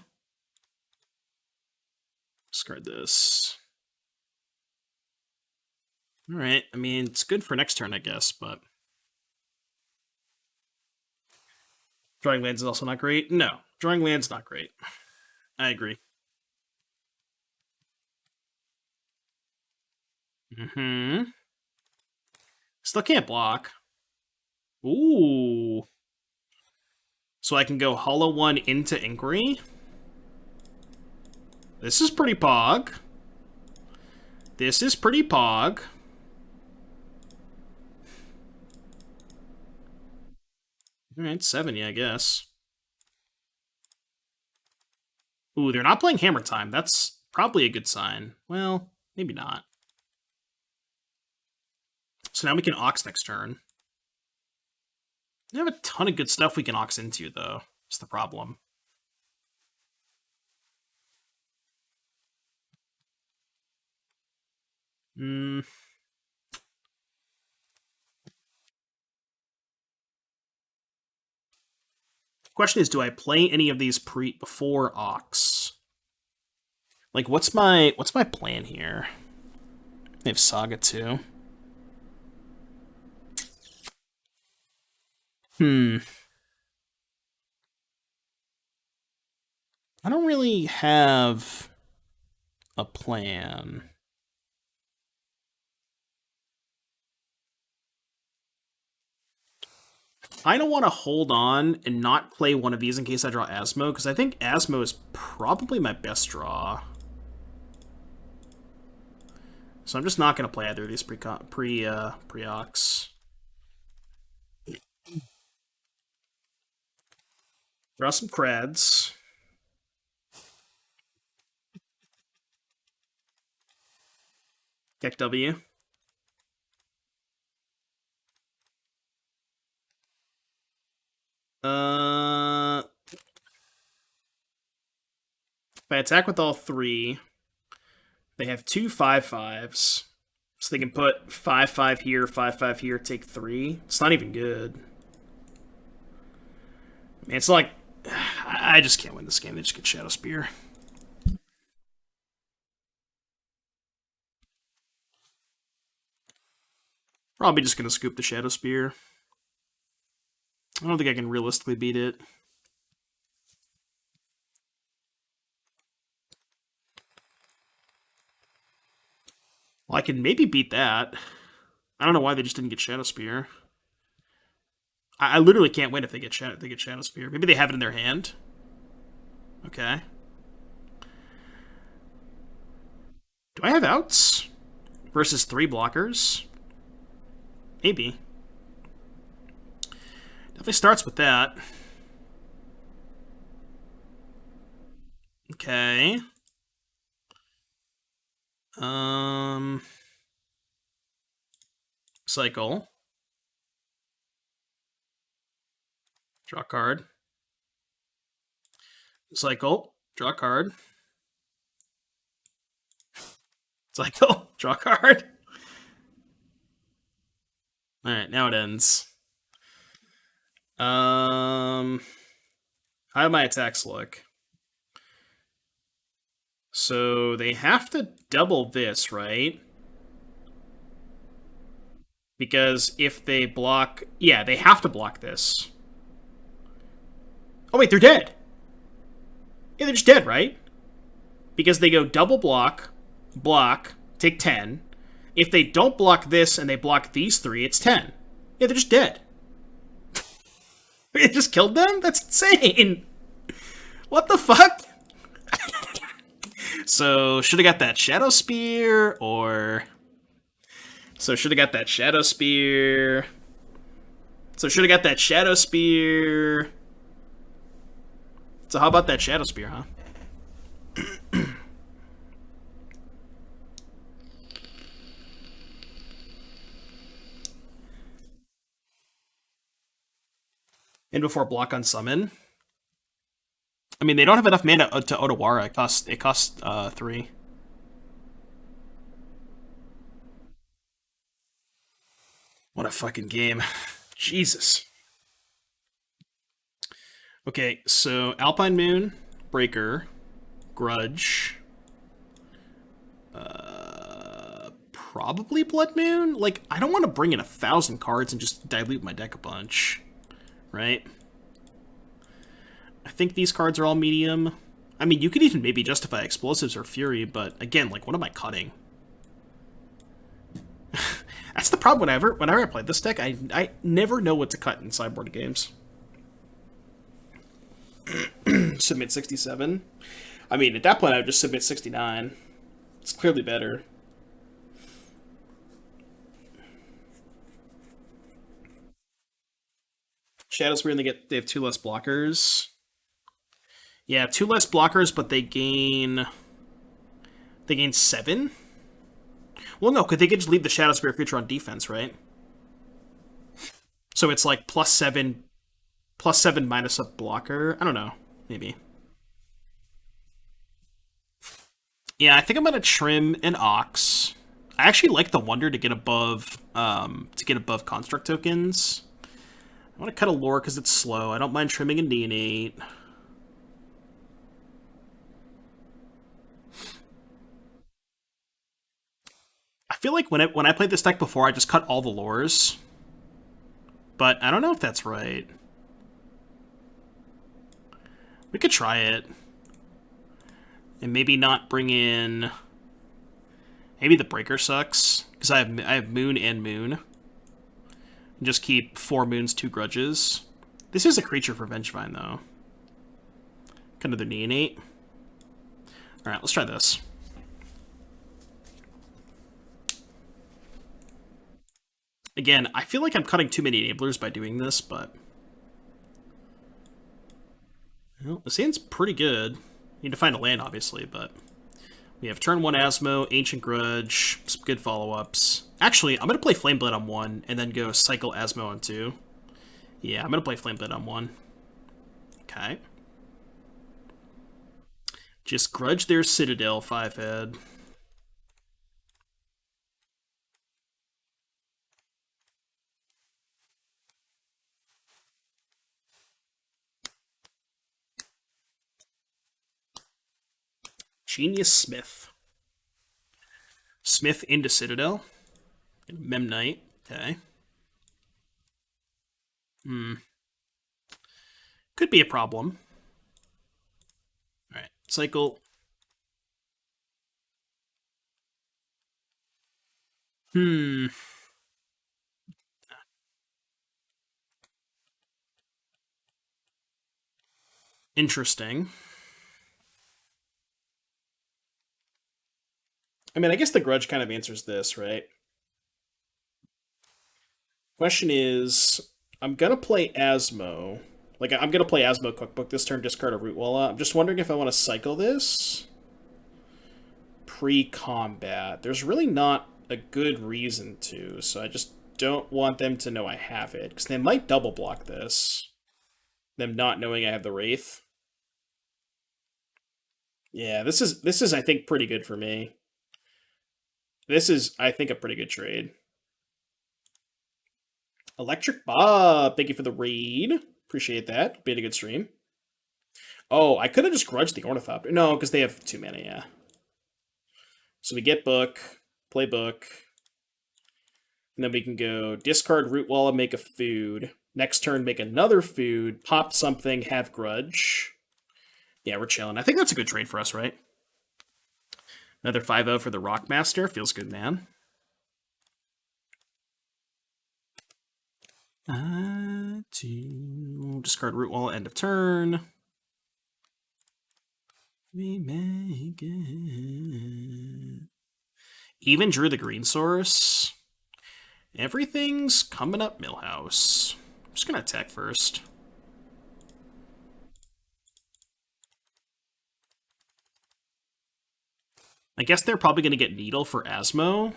Discard this. Alright, I mean, it's good for next turn, I guess, but... Drawing lands is also not great? No, drawing lands not great. I agree. Mm-hmm. Still can't block. Ooh. So I can go Hollow 1 into Inquiry. This is pretty pog. This is pretty pog. Alright, 70, I guess. Ooh, they're not playing Hammer Time. That's probably a good sign. Well, maybe not. So now we can Ox next turn. We have a ton of good stuff we can Ox into, though. That's the problem. Hmm. Question is, do I play any of these before Ox? Like, what's my plan here? They have Saga too. I don't really have a plan. I don't want to hold on and not play one of these in case I draw Asmo, because I think Asmo is probably my best draw. So I'm just not going to play either of these pre-ox. Draw some creds. Deck W. If I attack with all three, they have 2 5/5s. So they can put 5/5 here, 5/5 here, take 3. It's not even good. Man, it's like I just can't win this game. They just get Shadow Spear. Probably just gonna scoop the Shadow Spear. I don't think I can realistically beat it. Well, I can maybe beat that. I don't know why they just didn't get Shadow Spear. I literally can't win if they get Shadow Spear. Maybe they have it in their hand. Okay. Do I have outs? Versus 3 blockers? Maybe. Definitely starts with that. Okay. Cycle. Draw card. Cycle. Draw card. Cycle. Draw card. Alright, now it ends. How do my attacks look? So they have to double this, right? Because if they block... Yeah, they have to block this. Oh, wait, they're dead. Yeah, they're just dead, right? Because they go double block, take 10. If they don't block this and they block these 3, it's 10. Yeah, they're just dead. It just killed them? That's insane. What the fuck? So, should have got that Shadow Spear, or... So, should have got that Shadow Spear. So, should have got that Shadow Spear. So, how about that Shadow Spear, huh? And before block on summon. I mean, they don't have enough mana to Otawara. It costs 3. What a fucking game. Jesus. Okay, so Alpine Moon, Breaker, Grudge, probably Blood Moon? Like, I don't want to bring in 1,000 cards and just dilute my deck a bunch, right? I think these cards are all medium. I mean, you could even maybe justify Explosives or Fury, but again, like, what am I cutting? That's the problem. Whenever I play this deck, I never know what to cut in sideboard games. Submit 67. I mean, at that point, I would just submit 69. It's clearly better. Shadows Spear, and they have 2 less blockers. Yeah, 2 less blockers, but they gain 7. Well, no, because they could just leave the Shadow Spear creature on defense, right? So it's like +7 minus a blocker. I don't know, maybe. Yeah, I think I'm gonna trim an Ox. I actually like the Wonder to get above construct tokens. I want to cut a Lore because it's slow. I don't mind trimming a Neonate. I feel like when I played this deck before, I just cut all the Lores. But I don't know if that's right. We could try it. And maybe not bring in... Maybe the Breaker sucks. Because I have Moon and Moon. And just keep 4 Moons, 2 Grudges. This is a creature for Vengevine, though. Kind of the Neonate. Alright, let's try this. Again, I feel like I'm cutting too many enablers by doing this, but... Well, this hand's pretty good. Need to find a land, obviously, but... We have turn 1 Asmo, Ancient Grudge, some good follow-ups. Actually, I'm going to play Flameblade on 1, and then go cycle Asmo on 2. Yeah, I'm going to play Flameblade on 1. Okay. Just Grudge their Citadel, 5-head. Genius Smith. Smith into Citadel. Memnite. Okay. Could be a problem. Alright. Cycle. Interesting. I mean, I guess the Grudge kind of answers this, right? Question is, I'm gonna play Asmo. Like, I'm gonna play Asmo Cookbook this turn, discard a Rootwalla. I'm just wondering if I want to cycle this pre-combat. There's really not a good reason to, so I just don't want them to know I have it, because they might double block this. Them not knowing I have the Wraith. Yeah, this is I think pretty good for me. This is, I think, a pretty good trade. Electric Bob, thank you for the raid. Appreciate that. Been a good stream. Oh, I could have just grudged the Ornithopter. No, because they have 2 mana, yeah. So we get Book, play Book. And then we can go discard Rootwalla, make a food. Next turn, make another food, pop something, have Grudge. Yeah, we're chilling. I think that's a good trade for us, right? Another 5-0 for the Rockmaster. Feels good, man. To discard Rootwalla, end of turn. We make it. Even drew the green source. Everything's coming up, Millhouse. I'm just gonna attack first. I guess they're probably gonna get Needle for Asmo.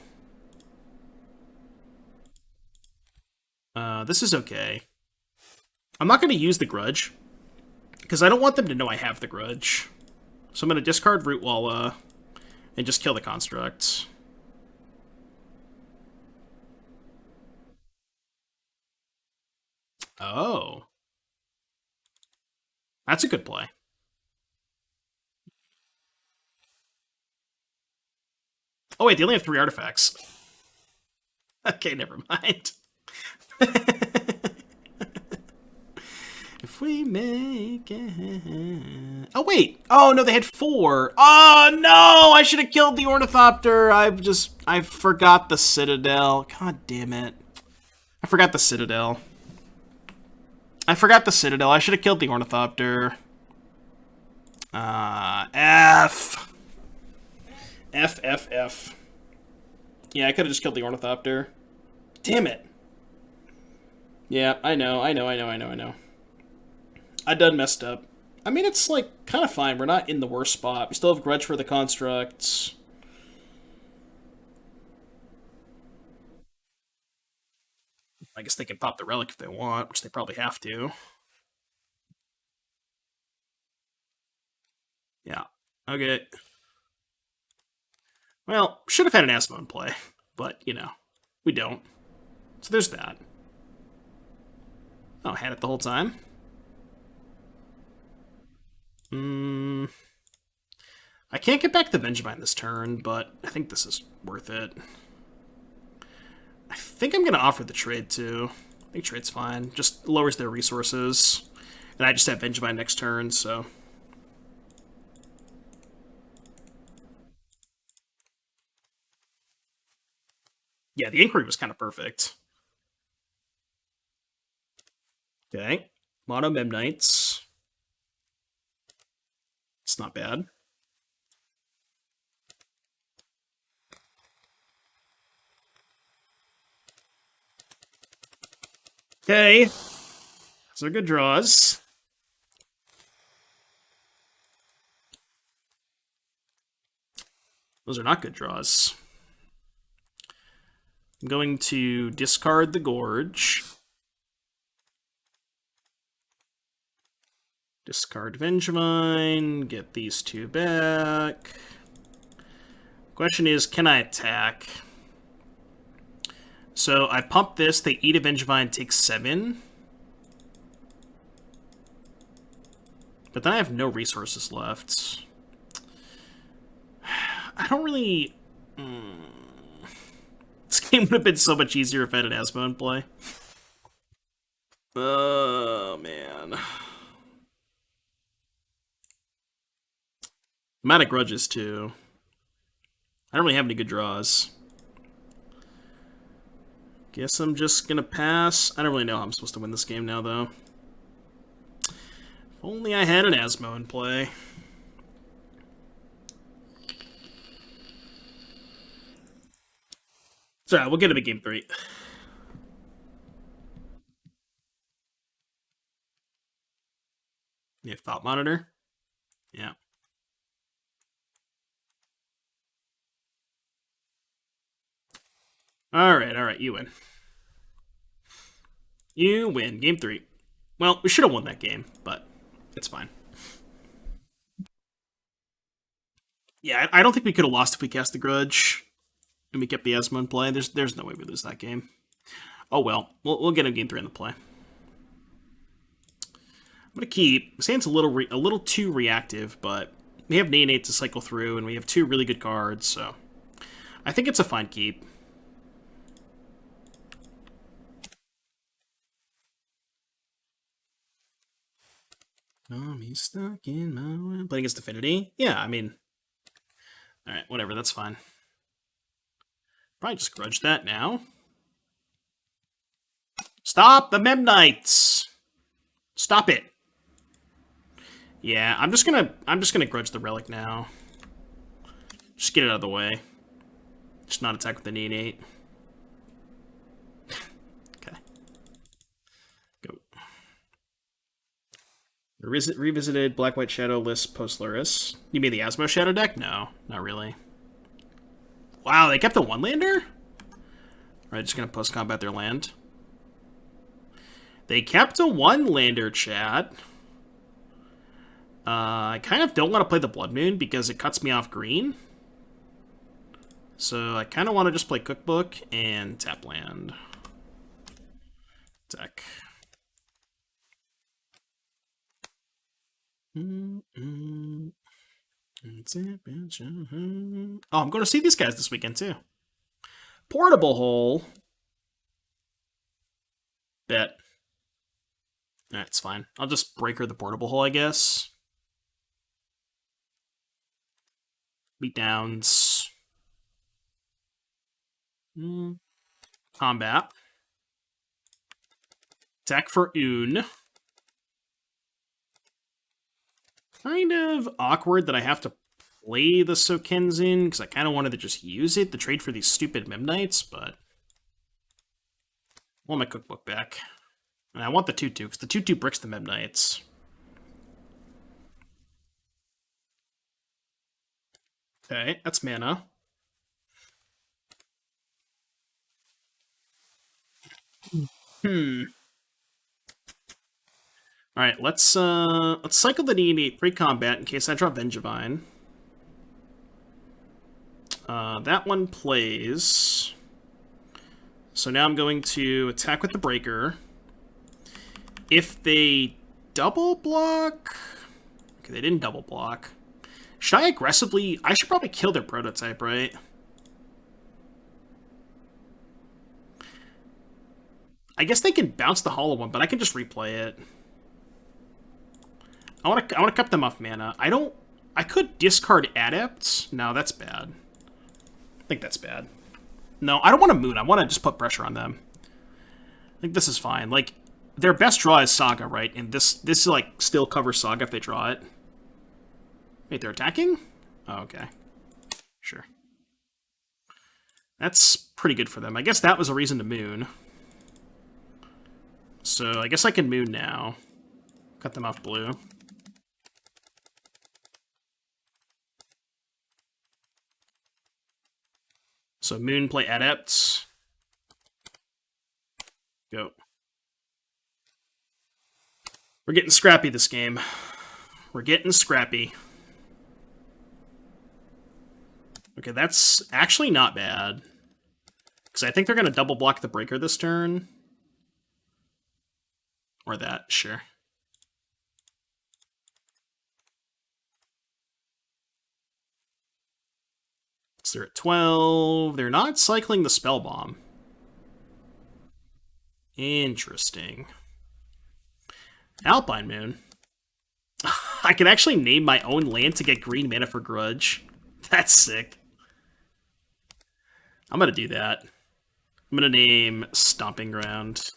This is okay. I'm not gonna use the Grudge, because I don't want them to know I have the Grudge. So I'm gonna discard Rootwalla and just kill the Construct. Oh. That's a good play. Oh wait, they only have 3 artifacts. Okay, never mind. if we make it. Oh, wait. Oh, no, they had 4. Oh, no! I should have killed the Ornithopter. I forgot the Citadel. God damn it. I forgot the Citadel. I should have killed the Ornithopter. F. F, F, F. Yeah, I could have just killed the Ornithopter. Damn it. Yeah, I know. I done messed up. I mean, it's, like, kind of fine. We're not in the worst spot. We still have Grudge for the Constructs. I guess they can pop the Relic if they want, which they probably have to. Yeah. Okay. Well, should have had an Asmo in play, but, you know, we don't. So there's that. Oh, had it the whole time? I can't get back the Vengevine this turn, but I think this is worth it. I think I'm going to offer the trade, too. I think trade's fine. Just lowers their resources. And I just have Vengevine next turn, so... Yeah, the Inquiry was kind of perfect. Okay. Mono Memnites. It's not bad. Okay. Those are good draws. Those are not good draws. I'm going to discard the Gorge. Discard Vengevine, get these 2 back. Question is, can I attack? So I pump this, they eat a Vengevine, take 7. But then I have no resources left. I don't really... This game would have been so much easier if I had an Asmo in play. Oh, man. I'm out of grudges, too. I don't really have any good draws. Guess I'm just gonna pass. I don't really know how I'm supposed to win this game now, though. If only I had an Asmo in play. So, we'll get him at game 3. You have Thought Monitor? Yeah. Alright, you win. You win. Game 3. Well, we should have won that game, but it's fine. Yeah, I don't think we could have lost if we cast the Grudge and we kept the Asmo in play. There's no way we lose that game. Oh well, we'll get a game 3 in the play. I'm gonna keep. Sand's a little too reactive, but we have Neonate to cycle through, and we have 2 really good cards, so I think it's a fine keep. He's stuck in my way. Playing against Affinity? Yeah, I mean... Alright, whatever, that's fine. Probably just grudge that now. Stop the Memnites! Stop it! Yeah, I'm just gonna grudge the Relic now. Just get it out of the way. Just not attack with the Neonate. Okay. Go. Revisited Black-White Shadow list post-Luris. You mean the Asmo Shadow deck? No, not really. Wow, they kept the 1-lander? Alright, just gonna post-combat their land. They kept a 1-lander, chat. I kind of don't want to play the Blood Moon because it cuts me off green. So I kind of want to just play Cookbook and tap land. Deck. Oh, I'm going to see these guys this weekend too. Portable Hole. Bet. That's fine. I'll just break her the portable hole, I guess. Beatdowns. Combat. Attack for Oon. Kind of awkward that I have to play the Sokenzin, because I kind of wanted to just use it to trade for these stupid Memnites, but I want my cookbook back. And I want the 2-2, because the 2-2 bricks the Memnites. Okay, that's mana. Alright, let's cycle the D&D 3 combat in case I draw Vengevine. That one plays. So now I'm going to attack with the Breaker. If they double block... Okay, they didn't double block. Should I aggressively... I should probably kill their prototype, right? I guess they can bounce the hollow one, but I can just replay it. I want to cut them off mana. I could discard Adepts. No, that's bad. I think that's bad. No, I don't want to Moon. I want to just put pressure on them. I think this is fine. Like, their best draw is Saga, right? And this like still covers Saga if they draw it. Wait, they're attacking? Oh, okay. Sure. That's pretty good for them. I guess that was a reason to Moon. So I guess I can Moon now. Cut them off blue. So Moon, play Adepts. Go. We're getting scrappy this game. We're getting scrappy. Okay, that's actually not bad. Because I think they're going to double block the Breaker this turn. Or that, sure. So they're at 12. They're not cycling the Spell Bomb. Interesting. Alpine Moon. I can actually name my own land to get green mana for Grudge. That's sick. I'm going to do that. I'm going to name Stomping Ground.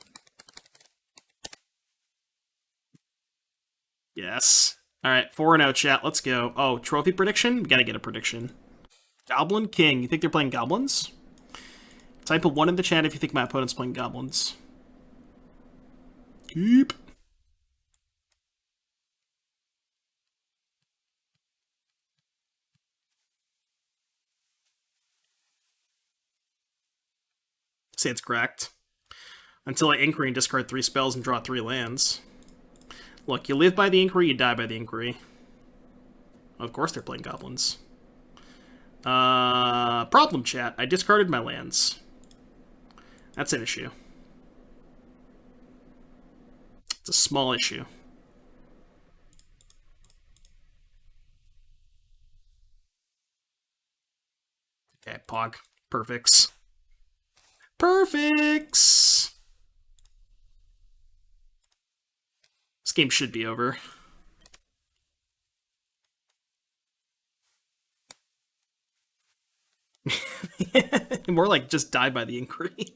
Yes. Alright, 4-0 chat. Let's go. Oh, trophy prediction? We gotta get a prediction. Goblin King. You think they're playing goblins? Type a 1 in the chat if you think my opponent's playing goblins. Keep. Say it's cracked. Until I Inquiry and discard 3 spells and draw 3 lands. Look, you live by the Inquiry, you die by the Inquiry. Of course they're playing goblins. Problem chat. I discarded my lands. That's an issue. It's a small issue. Okay, Pog. Perfects. Perfects! This game should be over. More like just die by the Inquiry.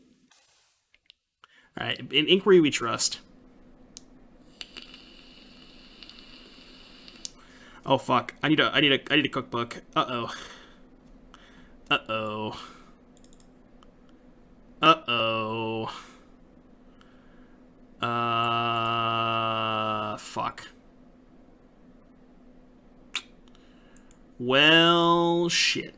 Alright, in Inquiry we trust. Oh fuck. I need a cookbook. Uh-oh. Uh-oh. Uh-oh. Fuck. Well, shit.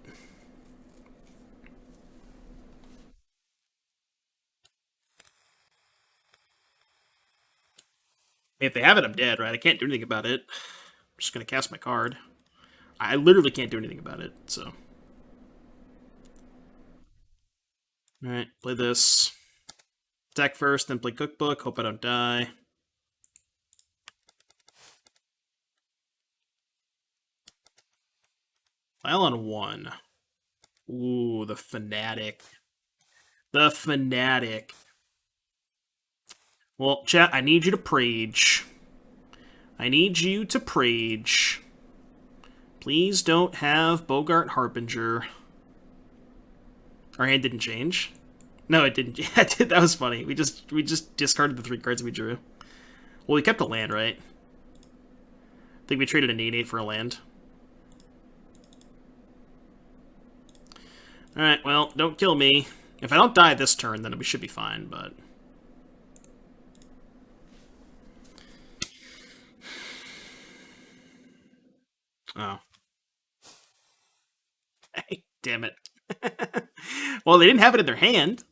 If they have it, I'm dead, right? I can't do anything about it. I'm just gonna cast my card. I literally can't do anything about it, so. Alright, play this. Attack first, then play Cookbook. Hope I don't die. File on 1. Ooh, the Fanatic. The Fanatic. Well, chat, I need you to prage. I need you to prage. Please don't have Bogart Harbinger. Our hand didn't change. No, it didn't. Yeah, it did. That was funny. We just discarded the 3 cards we drew. Well, we kept a land, right? I think we traded an 8/8 for a land. Alright, well, don't kill me. If I don't die this turn, then we should be fine, but... Oh. Damn it. Well, they didn't have it in their hand.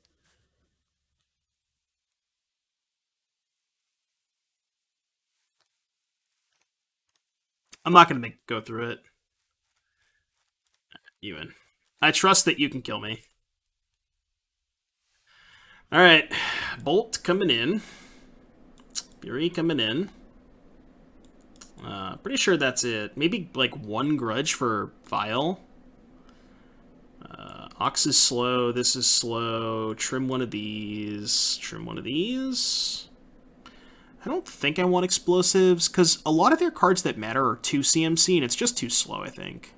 I'm not going to go through it. Even. I trust that you can kill me. Alright. Bolt coming in. Fury coming in. Pretty sure that's it. Maybe like 1 grudge for Vile. Ox is slow. This is slow. Trim one of these. Trim one of these. I don't think I want explosives, because a lot of their cards that matter are 2 CMC, and it's just too slow, I think.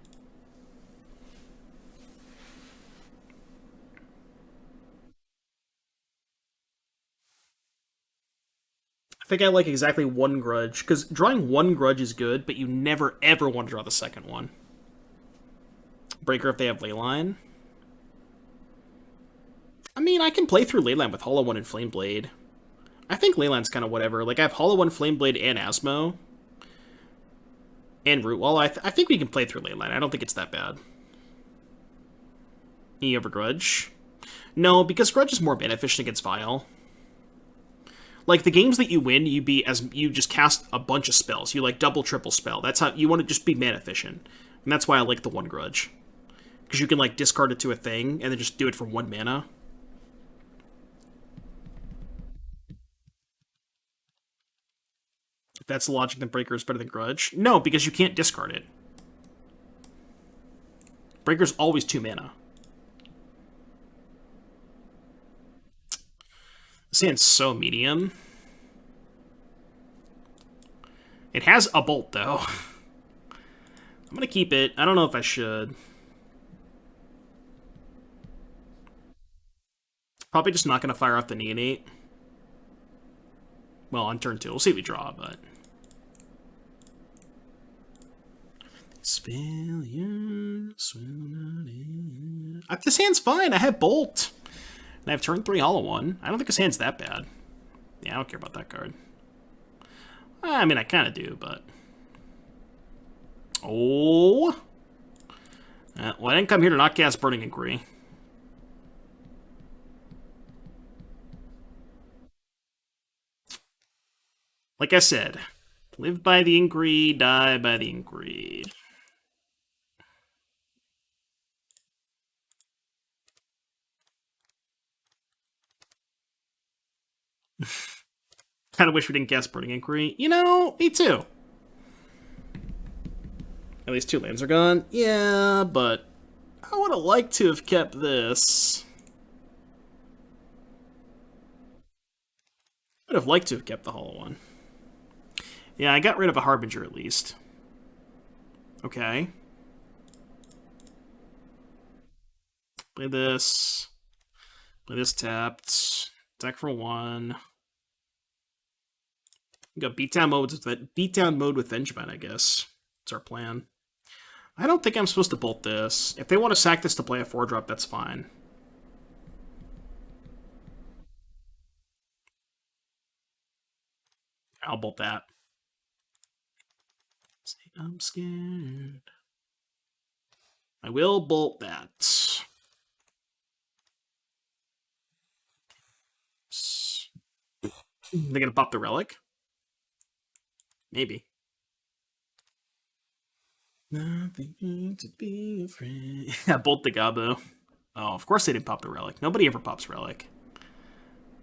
I think I like exactly 1 grudge, because drawing 1 grudge is good, but you never ever want to draw the second one. Breaker if they have Leyline. I mean, I can play through Leyline with HollowVine and Flameblade. I think Leyline's kind of whatever. Like, I have HollowVine, Flameblade, and Asmo. And Rootwall. I think we can play through Leyline. I don't think it's that bad. You have a Grudge? No, because Grudge is more mana efficient against Vile. Like, the games that you win, you just cast a bunch of spells. You, like, double, triple spell. That's how you want to just be mana efficient. And that's why I like the 1 Grudge. Because you can, like, discard it to a thing, and then just do it for 1 mana. If that's the logic, then Breaker is better than Grudge. No, because you can't discard it. Breaker's always 2 mana. This hand's so medium. It has a bolt, though. I'm gonna keep it. I don't know if I should. Probably just not gonna fire off the Neonate. Well, on turn 2. We'll see if we draw, but... This hand's fine. I have Bolt. And I have turn 3 HollowVine. I don't think this hand's that bad. Yeah, I don't care about that card. I mean, I kind of do, but... Oh! Well, I didn't come here to not cast Burning Inquiry. Like I said, live by the Inquiry, die by the Inquiry. Kind of wish we didn't cast Burning Inquiry. You know, me too. At least 2 lands are gone. Yeah, but I would have liked to have kept this. I would have liked to have kept the HollowVine. Yeah, I got rid of a Harbinger at least. Okay. Play this. Play this tapped. Deck for 1. We got beatdown mode with Vengevine, I guess. That's our plan. I don't think I'm supposed to bolt this. If they want to sack this to play a 4-drop, that's fine. I'll bolt that. I'm scared. I will bolt that. They're gonna pop the relic? Maybe. Nothing to be afraid. Yeah, bolt the Gabo. Oh, of course they didn't pop the relic. Nobody ever pops relic.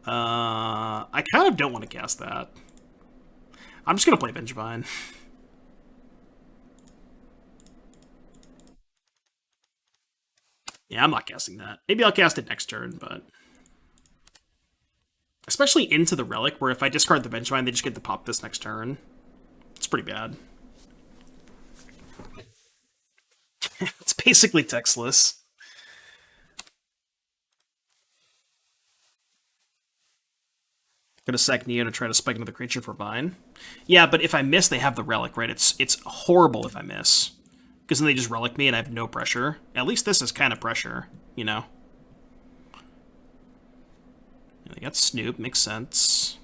I kind of don't want to cast that. I'm just gonna play Vengevine. Yeah, I'm not casting that. Maybe I'll cast it next turn, but... Especially into the Relic, where if I discard the Vengevine, they just get to pop this next turn. It's pretty bad. It's basically textless. Gonna sack Neo to try to spike another creature for Vine. Yeah, but if I miss, they have the Relic, right? It's horrible if I miss. Because then they just Relic me and I have no pressure. At least this is kind of pressure, you know? They got Snoop, makes sense.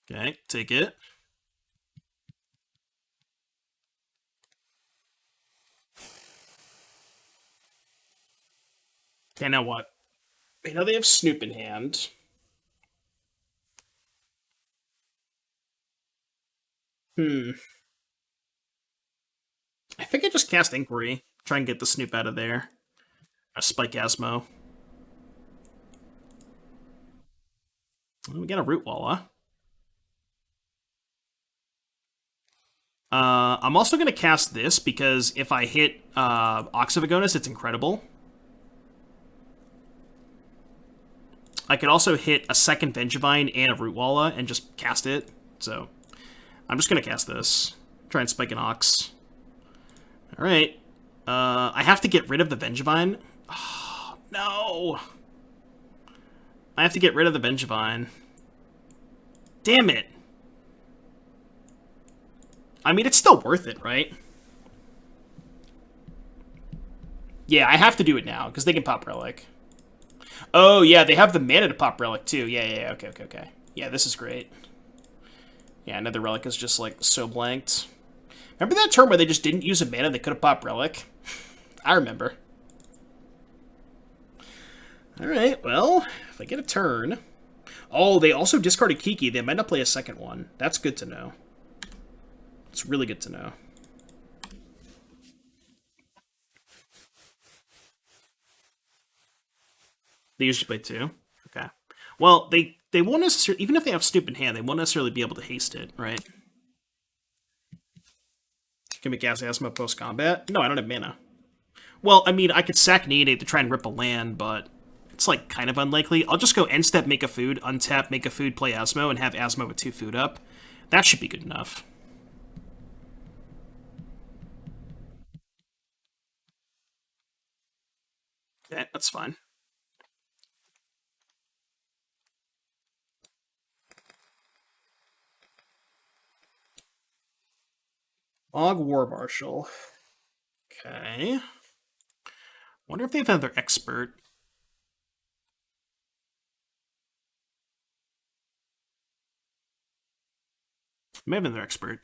Okay, take it. Okay, now what? They know they have Snoop in hand. Hmm. I think I just cast Inquiry. Try and get the Snoop out of there. A Spike Asmo. We got a Root Walla. I'm also going to cast this because if I hit Oxyvagonus, it's incredible. I could also hit a second Vengevine and a Root Walla and just cast it. So I'm just going to cast this. Try and spike an Ox. Alright. I have to get rid of the Vengevine. Oh, no. I have to get rid of the Vengevine. Damn it. I mean, it's still worth it, right? Yeah, I have to do it now, because they can pop Relic. Oh, yeah, they have the mana to pop Relic, too. Yeah, okay. Yeah, this is great. Yeah, another Relic is just, like, so blanked. Remember that turn where they just didn't use a mana, they could have popped Relic? I remember. Alright, well, if I get a turn... Oh, they also discarded Kiki. They might not play a second one. That's good to know. It's really good to know. They usually play two? Okay. Well, they won't necessarily... Even if they have Snoop in hand, they won't necessarily be able to haste it, right? Can we cast Asmo post-combat? No, I don't have mana. Well, I mean, I could sack Nene to try and rip a land, but it's, like, kind of unlikely. I'll just go end step, make a food, untap, make a food, play Asmo, and have Asmo with 2 food up. That should be good enough. Okay, that's fine. Log War Marshal. Okay. Wonder if they have another expert. May have another expert.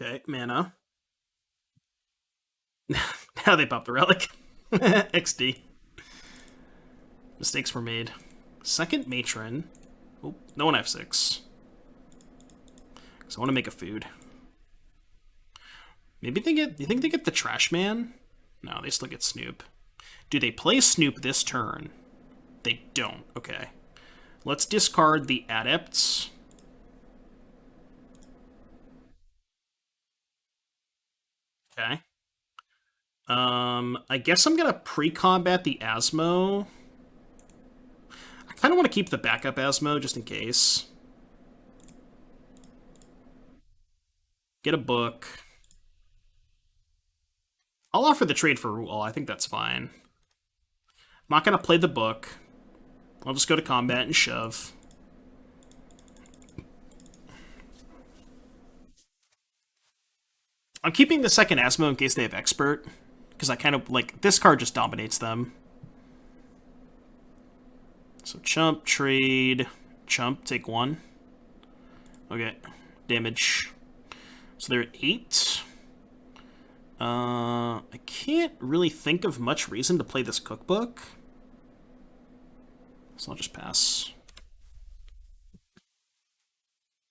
Okay, mana. Now they pop the relic. XD. Mistakes were made. Second matron. Oh, no one F6. So I want to make a food. Maybe they get... Do you think they get the Trash Man? No, they still get Snoop. Do they play Snoop this turn? They don't. Okay. Let's discard the Adepts. Okay. I guess I'm gonna pre-combat the Asmo. I kind of want to keep the backup Asmo just in case. Get a book. I'll offer the trade for Rule. I think that's fine. I'm not gonna play the book. I'll just go to combat and shove. I'm keeping the second Asmo in case they have Expert. Because I kind of, like, this card just dominates them. So chump, trade, chump, take 1. Okay, damage. So they're at 8. I can't really think of much reason to play this cookbook. So I'll just pass.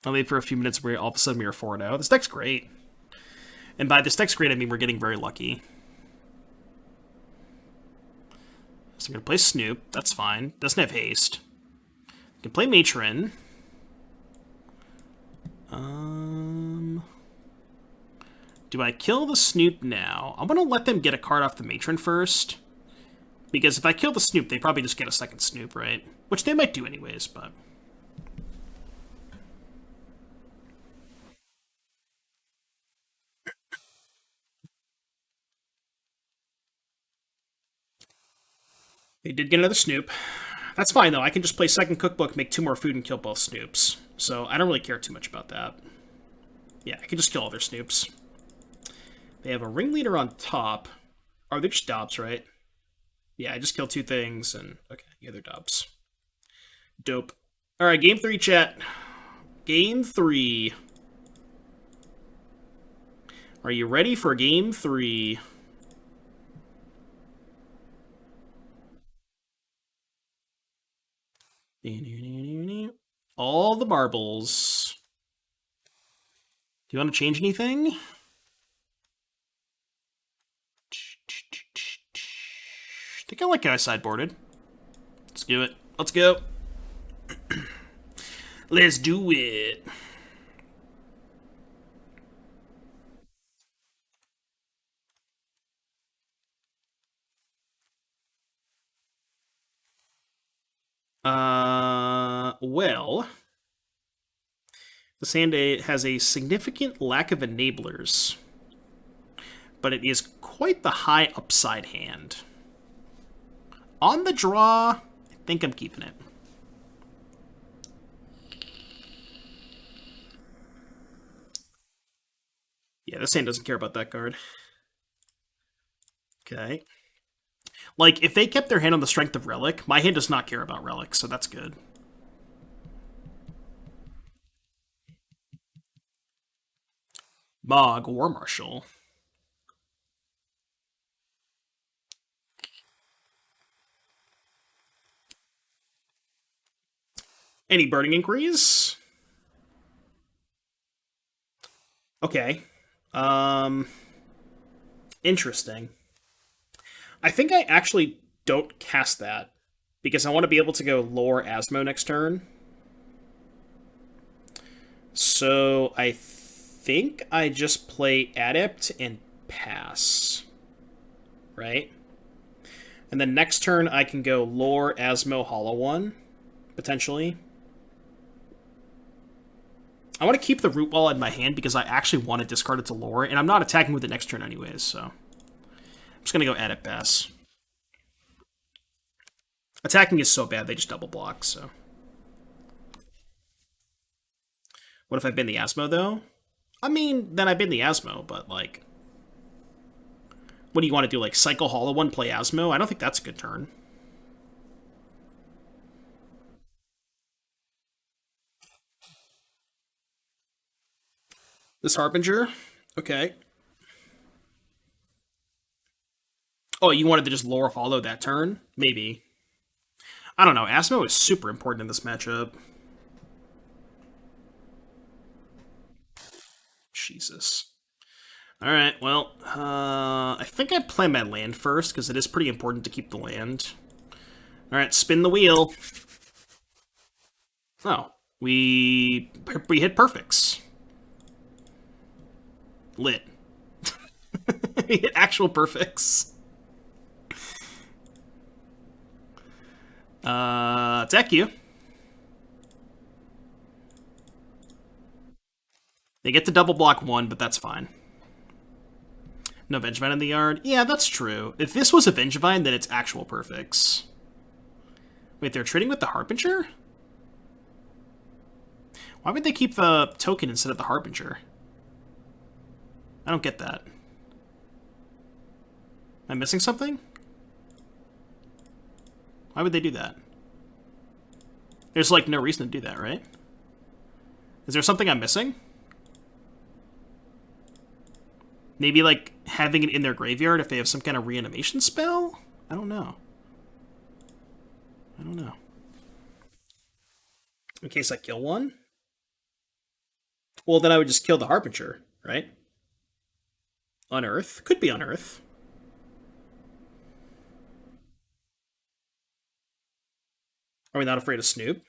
I'll wait for a few minutes where all of a sudden we are 4-0. This deck's great. And by this deck's great, I mean we're getting very lucky. So I'm going to play Snoop. That's fine. Doesn't have haste. I can play Matron. Do I kill the Snoop now? I'm going to let them get a card off the Matron first. Because if I kill the Snoop, they probably just get a second Snoop, right? Which they might do anyways, but... They did get another Snoop. That's fine, though. I can just play second Cookbook, make 2 more food, and kill both Snoops. So I don't really care too much about that. Yeah, I can just kill all their Snoops. They have a Ringleader on top. Oh, they're just Dobbs, right? Yeah, I just killed 2 things, and... Okay, yeah, they're Dobbs. Dope. Alright, game 3, chat. Game 3. Are you ready for game 3? All the marbles. Do you want to change anything? I think I like how I sideboarded. Let's do it. Let's go. Let's do it. Well, this hand has a significant lack of enablers, but it is quite the high upside hand. On the draw, I think I'm keeping it. Yeah, this hand doesn't care about that card. Okay. Like, if they kept their hand on the strength of Relic, my hand does not care about Relic, so that's good. Mog, War Marshal. Any burning inquiries? Okay. Interesting. I think I actually don't cast that because I want to be able to go lore Asmo next turn. So I think I just play Adept and pass. Right? And then next turn I can go lore Asmo Hollow One, potentially. I want to keep the Root Wall in my hand because I actually want to discard it to lore, and I'm not attacking with it next turn anyways, so... I'm just going to go Adept pass. Attacking is so bad, they just double block, so... What if I bin the Asmo, though? I mean, then I bin the Asmo, but, like... What do you want to do, like, cycle Hollow One, play Asmo? I don't think that's a good turn. This Harbinger? Okay. Oh, you wanted to just lore Hollow that turn? Maybe. I don't know. Asmo is super important in this matchup. Jesus. Alright, well, I think I'd play my land first, because it is pretty important to keep the land. Alright, spin the wheel. Oh, we hit perfects. Lit. We hit actual perfects. Attack you. They get to double block 1, but that's fine. No Vengevine in the yard? Yeah, that's true. If this was a Vengevine, then it's actual perfects. Wait, they're trading with the Harbinger? Why would they keep the token instead of the Harbinger? I don't get that. Am I missing something? Why would they do that? There's, like, no reason to do that, right? Is there something I'm missing? Maybe, like, having it in their graveyard if they have some kind of reanimation spell? I don't know. I don't know. In case I kill one? Well, then I would just kill the Harbinger, right? Unearth? Could be Unearth. Are we not afraid of Snoop?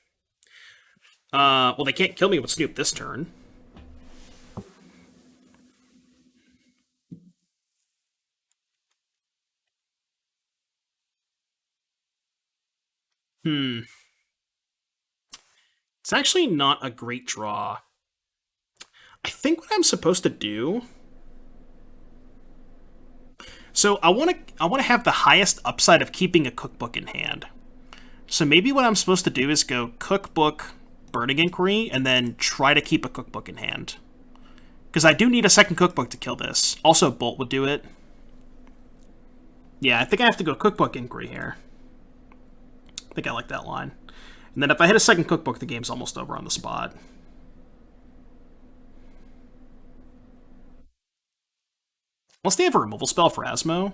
Well, they can't kill me with Snoop this turn. It's actually not a great draw. I think what I'm supposed to do... So I want to have the highest upside of keeping a cookbook in hand. So maybe what I'm supposed to do is go cookbook, Burning Inquiry, and then try to keep a cookbook in hand. Because I do need a second cookbook to kill this. Also, Bolt would do it. Yeah, I think I have to go cookbook Inquiry here. I think I like that line. And then if I hit a second cookbook, the game's almost over on the spot. Unless they have a removal spell for Asmo,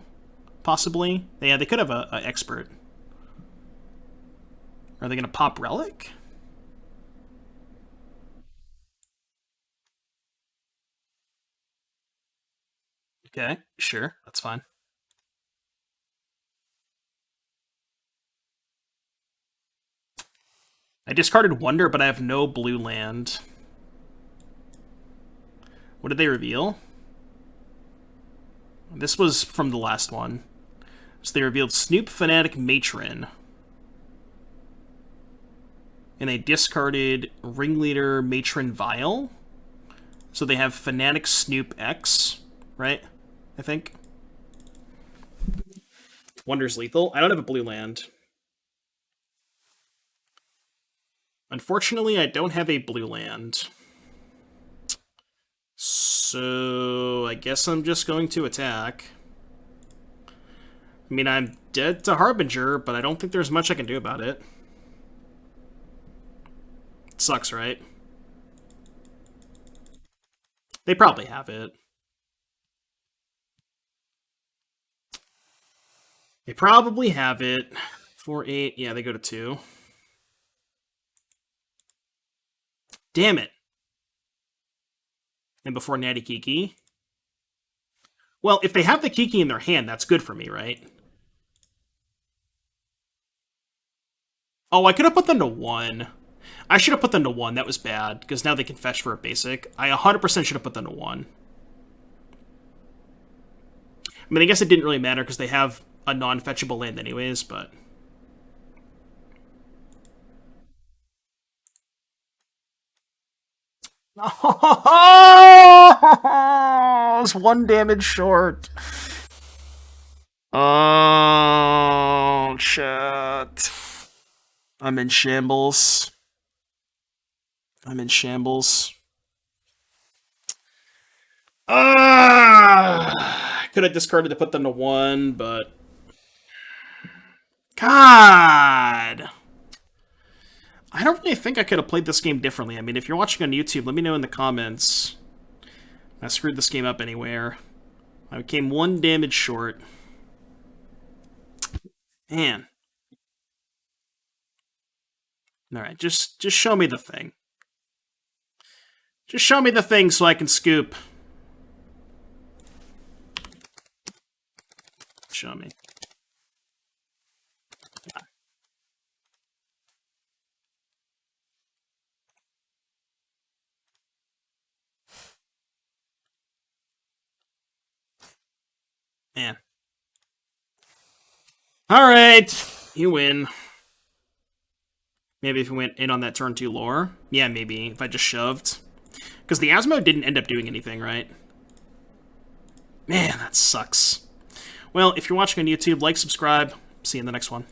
possibly. Yeah, they could have a expert. Are they going to pop Relic? Okay, sure, that's fine. I discarded Wonder, but I have no blue land. What did they reveal? This was from the last one. So they revealed Snoop Fanatic Matron. And they discarded Ringleader Matron Vial. So they have Fanatic Snoop X, right? I think. Wonder's lethal. I don't have a blue land. Unfortunately, I don't have a blue land. So I guess I'm just going to attack. I mean, I'm dead to Harbinger, but I don't think there's much I can do about it. It sucks, right? They probably have it. They probably have it. 4, 8. Yeah, they go to 2. Damn it. And before Natty Kiki. Well, if they have the Kiki in their hand, that's good for me, right? Oh, I could have put them to 1. I should have put them to 1. That was bad, because now they can fetch for a basic. I 100% should have put them to 1. I mean, I guess it didn't really matter, because they have a non-fetchable land anyways, but... Oh, it's 1 damage short. Oh, chat. I'm in shambles. I'm in shambles. Could have discarded to put them to 1, but... God! I don't really think I could have played this game differently. I mean, if you're watching on YouTube, let me know in the comments. I screwed this game up anywhere. I came 1 damage short. Man. Alright, just show me the thing. Just show me the thing so I can scoop. Show me. Man. Alright, you win. Maybe if we went in on that turn 2 lore. Yeah, maybe, if I just shoved. Because the Asmo didn't end up doing anything, right? Man, that sucks. Well, if you're watching on YouTube, like, subscribe. See you in the next one.